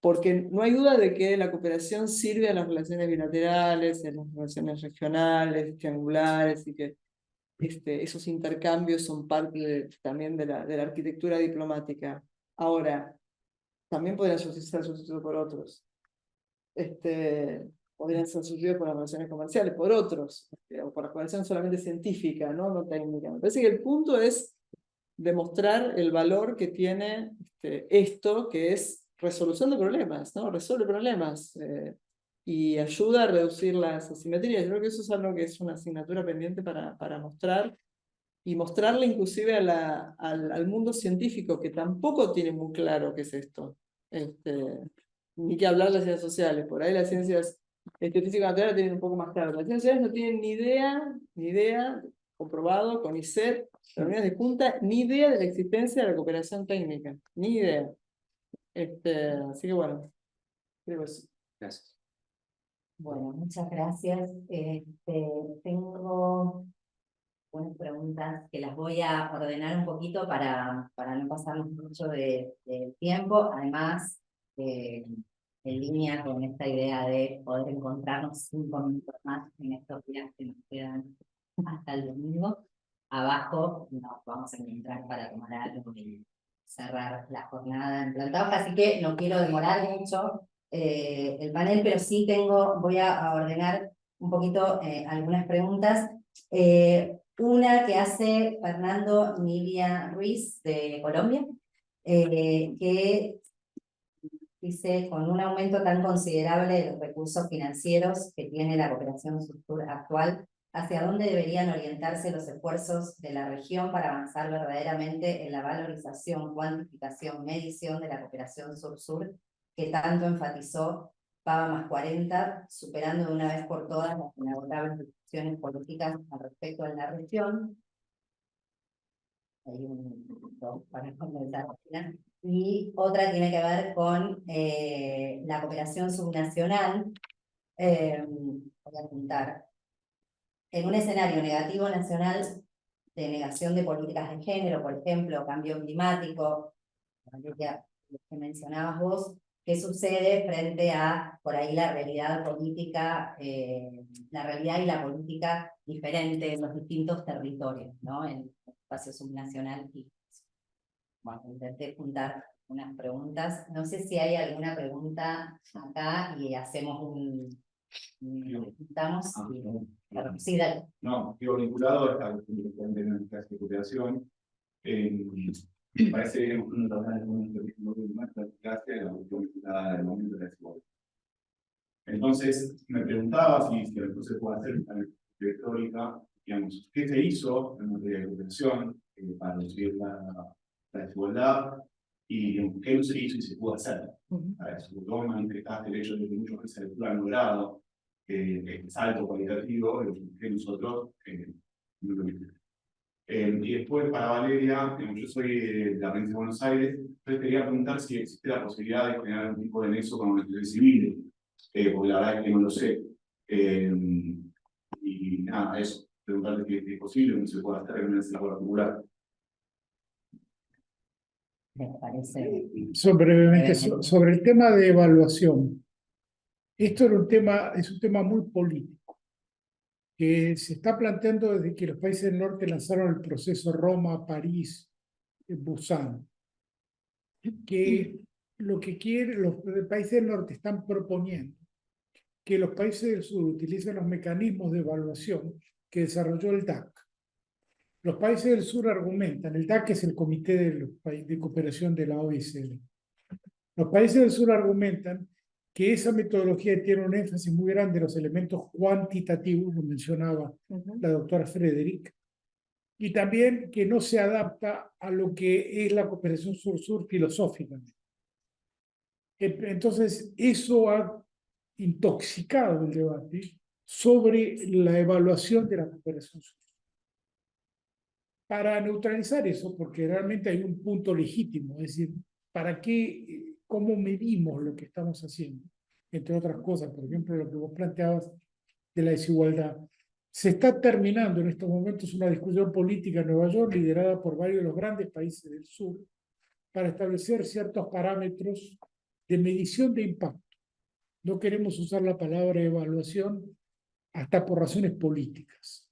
Porque no hay duda de que la cooperación sirve a las relaciones bilaterales, a las relaciones regionales, triangulares, y que esos intercambios son parte también de la arquitectura diplomática. Ahora, también podrían ser sustituidos por otros. Podrían ser sustituidos por las relaciones comerciales, por otros, o por la cooperación solamente científica, no técnica. Me parece que el punto es demostrar el valor que tiene esto, que es resolución de problemas, ¿no? Resuelve problemas. y ayuda a reducir las asimetrías. Yo creo que eso es algo que es una asignatura pendiente para mostrar, y mostrarle inclusive al mundo científico, que tampoco tiene muy claro qué es esto. Ni que hablar de las ciencias sociales, por ahí las ciencias físico-naturales tienen un poco más claro. Las ciencias sociales no tienen ni idea, comprobado con ICET, reuniones de junta, ni idea de la existencia de la cooperación técnica, ni idea. Así que bueno, creo que eso. Gracias. Bueno, muchas gracias. Tengo buenas preguntas que las voy a ordenar un poquito para no pasarnos mucho de tiempo. Además, en línea con esta idea de poder encontrarnos 5 minutos más en estos días que nos quedan hasta el domingo. Abajo nos vamos a encontrar para tomar algo y cerrar la jornada en planta hoja, así que no quiero demorar mucho el panel, pero sí voy a ordenar un poquito algunas preguntas. Una que hace Fernando Nidia Ruiz de Colombia, que dice: con un aumento tan considerable de los recursos financieros que tiene la cooperación sur-sur actual, ¿hacia dónde deberían orientarse los esfuerzos de la región para avanzar verdaderamente en la valorización, cuantificación, medición de la cooperación sur-sur que tanto enfatizó Pava +40, superando de una vez por todas las inagotables discusiones políticas al respecto de la región? Hay dos para comentar. Y otra tiene que ver con la cooperación subnacional. Voy a apuntar. En un escenario negativo nacional de negación de políticas de género, por ejemplo, cambio climático, que mencionabas vos, ¿qué sucede frente a, por ahí, la realidad política, la realidad y la política diferente en los distintos territorios, ¿no? En el espacio subnacional. Y bueno, intenté juntar unas preguntas. No sé si hay alguna pregunta acá y hacemos juntamos. Sí, dale. No, digo, vinculado a esta de cooperación, me parece un trabajo muy más clase de la cuestión vinculada al momento de la desigualdad. Entonces, me preguntaba si se puede hacer una histórica, digamos, ¿qué se hizo en materia de cooperación para reducir la desigualdad? Y digamos, qué no se hizo y se pudo hacer para eso. Vos manifestaste el hecho de que muchos países del sur han logrado el salto cualitativo, que nosotros no lo vimos. Y después, para Valeria, yo soy de la provincia de Buenos Aires, entonces quería preguntar si existe la posibilidad de generar algún tipo de nexo con los estudios civiles, porque la verdad es que no lo sé. Y nada, eso, preguntarte si es posible, no se puede hacer en una labor popular. Me parece. Brevemente, sobre el tema de evaluación. Esto es un tema muy político, que se está planteando desde que los países del norte lanzaron el proceso Roma, París, Busan, que lo que los países del norte están proponiendo que los países del sur utilicen los mecanismos de evaluación que desarrolló el DAC. Los países del sur argumentan, el DAC es el Comité de Cooperación de la OECD. Los países del sur argumentan que esa metodología tiene un énfasis muy grande en los elementos cuantitativos, lo mencionaba la doctora Frederick, y también que no se adapta a lo que es la cooperación sur-sur filosóficamente. Entonces, eso ha intoxicado el debate sobre la evaluación de la cooperación sur. Para neutralizar eso, porque realmente hay un punto legítimo, es decir, ¿para qué, cómo medimos lo que estamos haciendo? Entre otras cosas, por ejemplo, lo que vos planteabas de la desigualdad. Se está terminando en estos momentos una discusión política en Nueva York liderada por varios de los grandes países del sur para establecer ciertos parámetros de medición de impacto. No queremos usar la palabra evaluación hasta por razones políticas.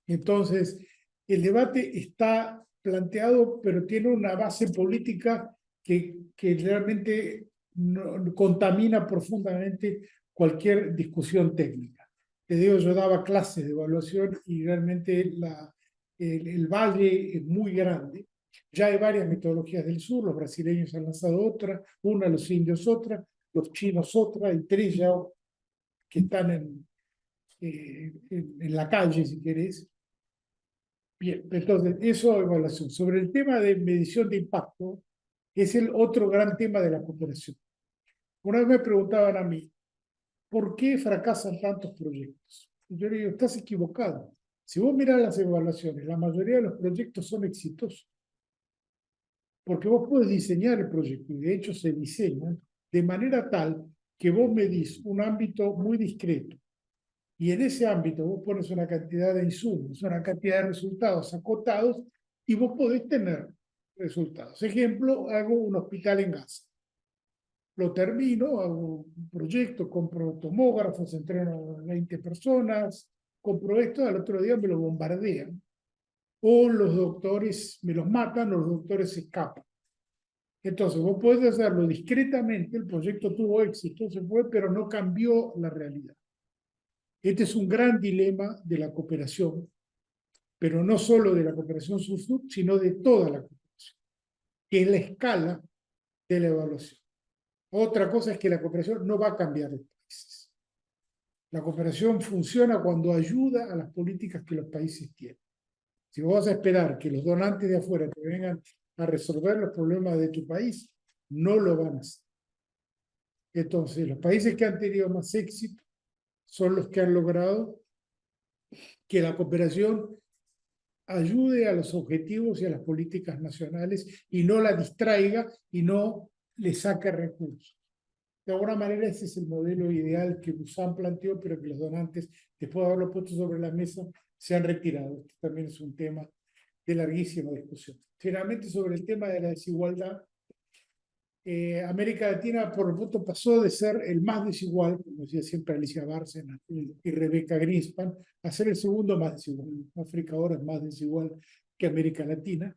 Entonces, el debate está planteado, pero tiene una base política que realmente contamina profundamente cualquier discusión técnica. Te digo, yo daba clases de evaluación y realmente el valle es muy grande. Ya hay varias metodologías del sur, los brasileños han lanzado otra, una, los indios otra, los chinos otra, y 3 ya que están en la calle, si querés. Bien, entonces, eso evaluación. Sobre el tema de medición de impacto, es el otro gran tema de la cooperación. Una vez me preguntaban a mí, ¿por qué fracasan tantos proyectos? Y yo le digo, estás equivocado. Si vos mirás las evaluaciones, la mayoría de los proyectos son exitosos. Porque vos podés diseñar el proyecto, y de hecho se diseña de manera tal que vos medís un ámbito muy discreto. Y en ese ámbito vos pones una cantidad de insumos, una cantidad de resultados acotados, y vos podés tener resultados. Ejemplo, hago un hospital en Gaza. Lo termino, hago un proyecto, compro tomógrafos, entreno a 20 personas, compro esto, al otro día me lo bombardean. O los doctores me los matan, o los doctores se escapan. Entonces, vos podés hacerlo discretamente, el proyecto tuvo éxito, se fue, pero no cambió la realidad. Este es un gran dilema de la cooperación, pero no solo de la cooperación sur-sur, sino de toda la cooperación, que es la escala de la evaluación. Otra cosa es que la cooperación no va a cambiar los países. La cooperación funciona cuando ayuda a las políticas que los países tienen. Si vos vas a esperar que los donantes de afuera te vengan a resolver los problemas de tu país, no lo van a hacer. Entonces, los países que han tenido más éxito son los que han logrado que la cooperación ayude a los objetivos y a las políticas nacionales y no la distraiga y no le saque recursos. De alguna manera ese es el modelo ideal que Busan planteó, pero que los donantes, después de haberlo puesto sobre la mesa, se han retirado. Este también es un tema de larguísima discusión. Finalmente, sobre el tema de la desigualdad, América Latina por lo tanto pasó de ser el más desigual, como decía siempre Alicia Bárcena y Rebeca Greenspan, a ser el segundo más desigual. África ahora es más desigual que América Latina,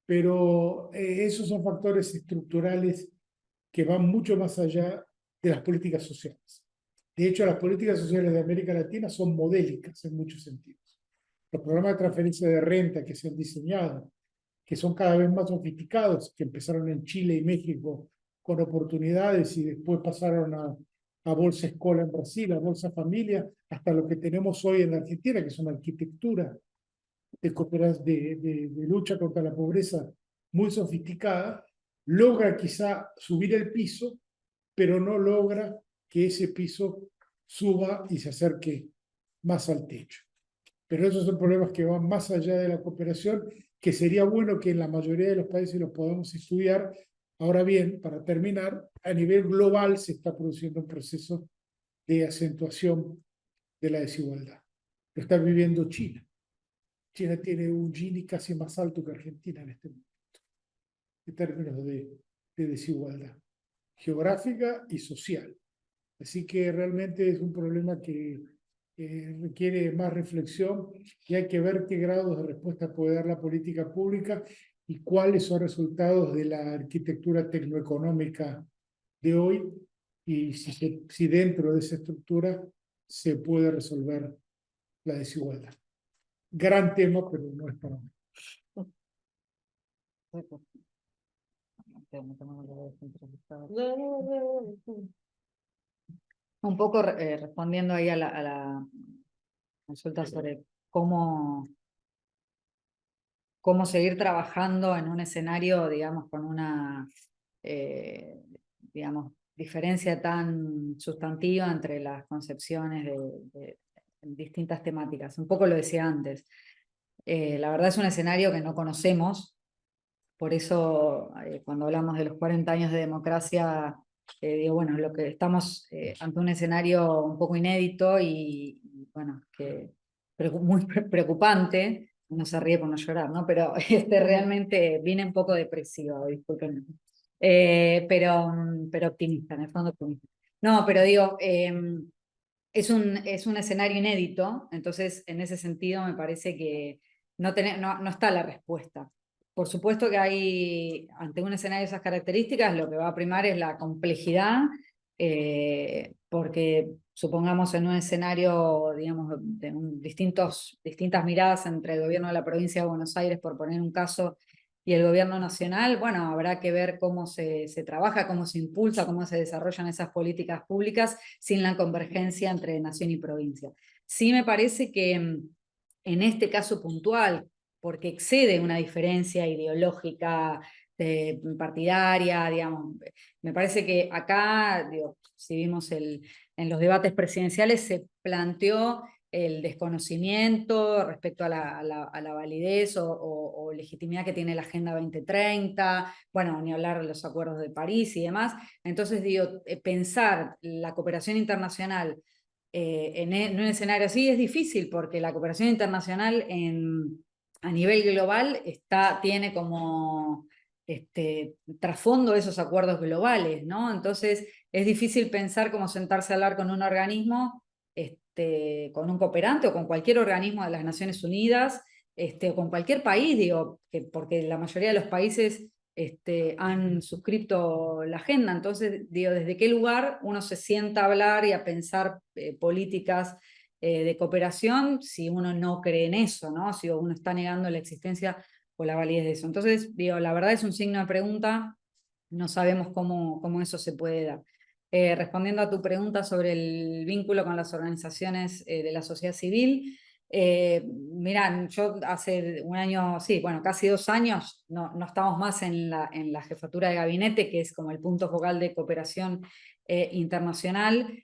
pero esos son factores estructurales que van mucho más allá de las políticas sociales. De hecho, las políticas sociales de América Latina son modélicas en muchos sentidos. Los programas de transferencia de renta que se han diseñado, que son cada vez más sofisticados, que empezaron en Chile y México con oportunidades y después pasaron a Bolsa Escola en Brasil, a Bolsa Familia, hasta lo que tenemos hoy en la Argentina, que es una arquitectura de lucha contra la pobreza muy sofisticada, logra quizá subir el piso, pero no logra que ese piso suba y se acerque más al techo. Pero esos son problemas que van más allá de la cooperación, que sería bueno que en la mayoría de los países los podamos estudiar. Ahora bien, para terminar, a nivel global se está produciendo un proceso de acentuación de la desigualdad. Lo está viviendo China. China tiene un Gini casi más alto que Argentina en este momento, en términos de desigualdad geográfica y social. Así que realmente es un problema que requiere más reflexión y hay que ver qué grados de respuesta puede dar la política pública y cuáles son resultados de la arquitectura tecnoeconómica de hoy y si dentro de esa estructura se puede resolver la desigualdad. Gran tema, pero no es para mí. Un poco respondiendo ahí a la consulta sobre cómo seguir trabajando en un escenario, digamos, con una digamos, diferencia tan sustantiva entre las concepciones de distintas temáticas. Un poco lo decía antes. La verdad es un escenario que no conocemos, por eso cuando hablamos de los 40 años de democracia, digo, bueno, lo que estamos ante un escenario un poco inédito y bueno, que muy preocupante. Uno se ríe por no llorar, ¿no? Pero realmente viene un poco depresivo, disculpen. Pero optimista, en el fondo optimista. No, pero digo, es un escenario inédito, entonces en ese sentido me parece que no está la respuesta. Por supuesto que hay, ante un escenario de esas características, lo que va a primar es la complejidad, porque supongamos en un escenario, digamos, de distintas miradas entre el gobierno de la provincia de Buenos Aires, por poner un caso, y el gobierno nacional, bueno, habrá que ver cómo se trabaja, cómo se impulsa, cómo se desarrollan esas políticas públicas sin la convergencia entre nación y provincia. Sí me parece que en este caso puntual, porque excede una diferencia ideológica partidaria, digamos, me parece que acá, digo, si vimos en los debates presidenciales, se planteó el desconocimiento respecto a la validez o legitimidad que tiene la Agenda 2030, bueno, ni hablar de los acuerdos de París y demás. Entonces, digo, pensar la cooperación internacional en un escenario así es difícil, porque la cooperación internacional a nivel global tiene como trasfondo esos acuerdos globales, ¿no? Entonces es difícil pensar cómo sentarse a hablar con un organismo, con un cooperante o con cualquier organismo de las Naciones Unidas, o con cualquier país, digo, porque la mayoría de los países han suscrito la agenda. Entonces, digo, ¿desde qué lugar uno se sienta a hablar y a pensar políticas de cooperación si uno no cree en eso, ¿no? Si uno está negando la existencia o la validez de eso? Entonces, digo, la verdad es un signo de pregunta, no sabemos cómo eso se puede dar. Respondiendo a tu pregunta sobre el vínculo con las organizaciones de la sociedad civil, mirá, yo hace un año, sí, bueno, casi 2 años, no estamos más en la jefatura de gabinete, que es como el punto focal de cooperación internacional.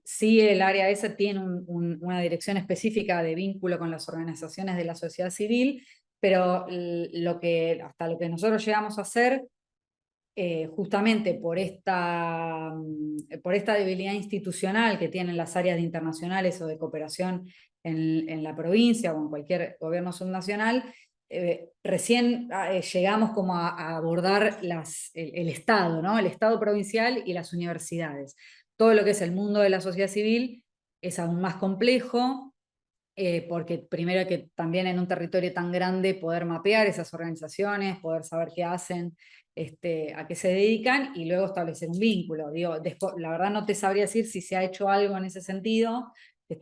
Sí, el área esa tiene una dirección específica de vínculo con las organizaciones de la sociedad civil, pero hasta lo que nosotros llegamos a hacer, justamente por esta debilidad institucional que tienen las áreas internacionales o de cooperación en la provincia o en cualquier gobierno subnacional, recién llegamos como a abordar el Estado, ¿no? El Estado provincial y las universidades. Todo lo que es el mundo de la sociedad civil es aún más complejo, porque primero que también en un territorio tan grande poder mapear esas organizaciones, poder saber qué hacen, a qué se dedican y luego establecer un vínculo. Digo, después, la verdad no te sabría decir si se ha hecho algo en ese sentido.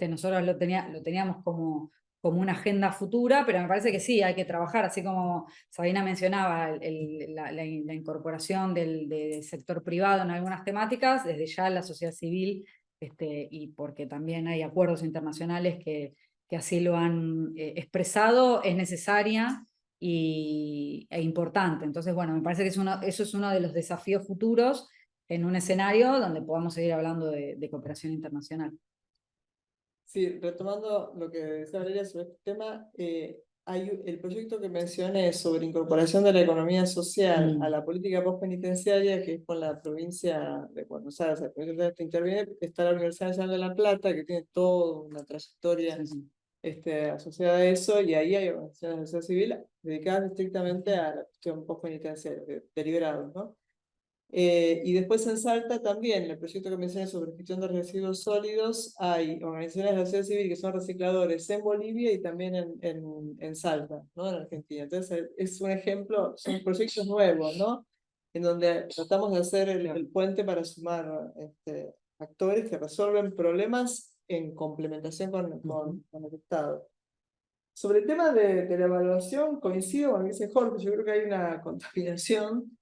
Nosotros lo teníamos como una agenda futura, pero me parece que sí, hay que trabajar, así como Sabina mencionaba, la incorporación del sector privado en algunas temáticas, desde ya la sociedad civil, y porque también hay acuerdos internacionales que así lo han expresado, es necesaria e importante. Entonces, bueno, me parece que eso es uno de los desafíos futuros en un escenario donde podamos seguir hablando de cooperación internacional. Sí, retomando lo que decía Valeria sobre este tema, hay el proyecto que mencioné sobre incorporación de la economía social a la política postpenitenciaria, que es con la provincia de Buenos Aires, la provincia que interviene, está la Universidad Nacional de La Plata, que tiene toda una trayectoria asociada a eso, y ahí hay organizaciones de sociedad civil dedicadas estrictamente a la cuestión postpenitenciaria, deliberados, ¿no? Y después en Salta también, en el proyecto que mencioné sobre gestión de residuos sólidos, hay organizaciones de la sociedad civil que son recicladores en Bolivia y también en Salta, ¿no? En Argentina. Entonces es un ejemplo, son proyectos nuevos, ¿no? En donde tratamos de hacer el puente para sumar actores que resuelven problemas en complementación con el Estado. Sobre el tema de la evaluación, coincido con lo que dice Jorge, yo creo que hay una contaminación.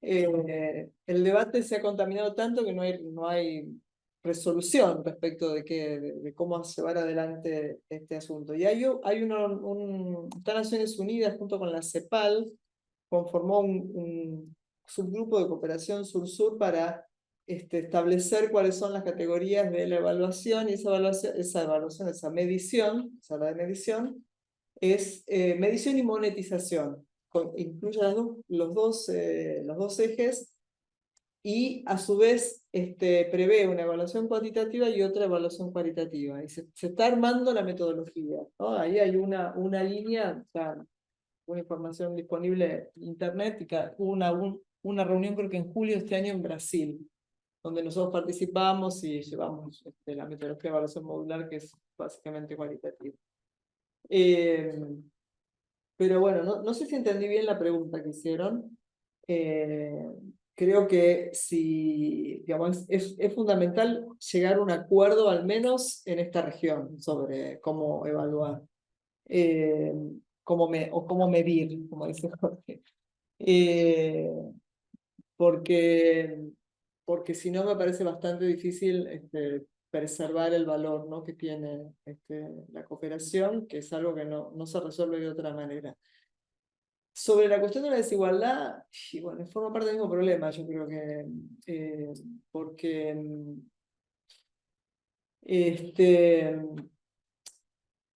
El debate se ha contaminado tanto que no hay resolución respecto de cómo llevar adelante este asunto. Y está Naciones Unidas junto con la CEPAL, conformó un subgrupo de cooperación sur-sur para establecer cuáles son las categorías de la evaluación, y esa medición, esa hora de medición, es medición y monetización. Incluye los dos ejes, y a su vez prevé una evaluación cuantitativa y otra evaluación cualitativa. Y se está armando la metodología, ¿no? Ahí hay una línea, una información disponible en internet, y una reunión creo que en julio de este año en Brasil, donde nosotros participamos y llevamos la metodología de evaluación modular, que es básicamente cualitativa. Pero bueno, no sé si entendí bien la pregunta que hicieron. Creo que digamos, es fundamental llegar a un acuerdo, al menos en esta región, sobre cómo evaluar. cómo medir, como dice Jorge. Porque si no me parece bastante difícil preservar el valor, ¿no?, que tiene la cooperación, que es algo que no se resuelve de otra manera. Sobre la cuestión de la desigualdad, y bueno, forma parte del mismo problema, yo creo que, porque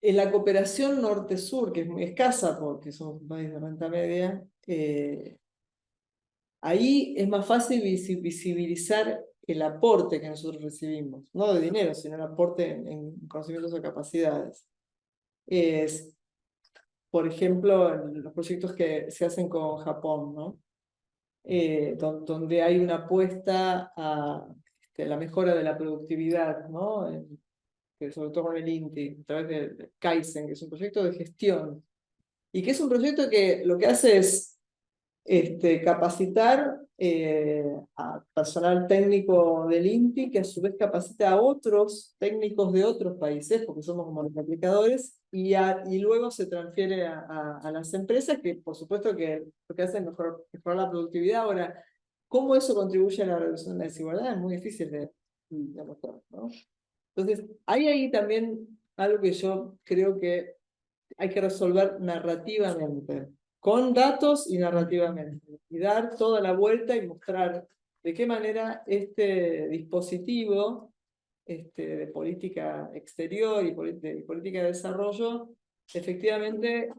en la cooperación norte-sur, que es muy escasa porque somos un país de renta media, ahí es más fácil visibilizar el aporte que nosotros recibimos, no de dinero, sino el aporte en conocimientos o capacidades. Por ejemplo, en los proyectos que se hacen con Japón, ¿no? Donde hay una apuesta a la mejora de la productividad, ¿no? Sobre todo con el INTI, a través de Kaizen, que es un proyecto de gestión, y que es un proyecto que lo que hace es capacitar a personal técnico del INTI, que a su vez capacita a otros técnicos de otros países, porque somos como los aplicadores, y luego se transfiere a las empresas, que por supuesto que lo que hacen es mejorar la productividad. Ahora, ¿cómo eso contribuye a la reducción de la desigualdad? Es muy difícil de mostrar, ¿no? Entonces, hay ahí también algo que yo creo que hay que resolver narrativamente, con datos y narrativamente, y dar toda la vuelta y mostrar de qué manera este dispositivo de política exterior y política de desarrollo efectivamente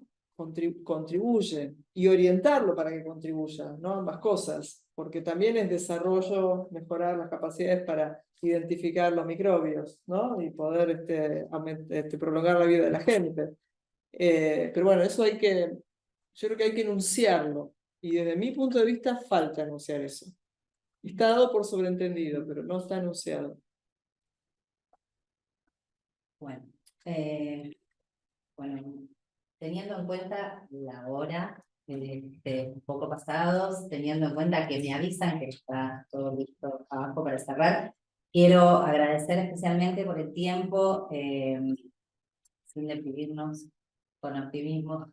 contribuye, y orientarlo para que contribuya, ¿no? Ambas cosas, porque también es desarrollo, mejorar las capacidades para identificar los microbios, ¿no? Y poder prolongar la vida de la gente. Pero bueno, eso yo creo que hay que enunciarlo, y desde mi punto de vista falta enunciar eso. Está dado por sobreentendido, pero no está enunciado. Bueno, teniendo en cuenta la hora, un poco pasados, teniendo en cuenta que me avisan que está todo listo abajo para cerrar, quiero agradecer especialmente por el tiempo, sin deprimirnos con optimismo.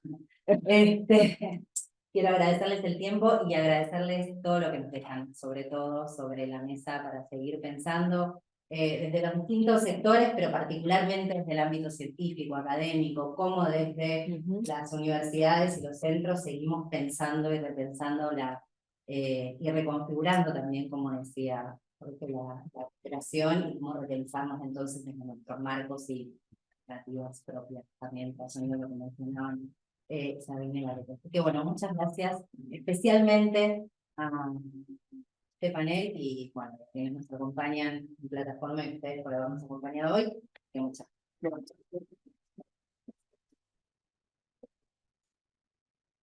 Quiero agradecerles el tiempo y agradecerles todo lo que nos dejan, sobre todo sobre la mesa para seguir pensando desde los distintos sectores, pero particularmente desde el ámbito científico, académico, como desde las universidades y los centros seguimos pensando y repensando y reconfigurando también, como decía, la cooperación, y cómo repensamos entonces en nuestros marcos y alternativas propias también, pasando lo que mencionaban Sabine y Loreto. Así que bueno, muchas gracias especialmente a este panel y bueno, quienes nos acompañan en plataforma y ustedes por habernos acompañado hoy. Muchas gracias.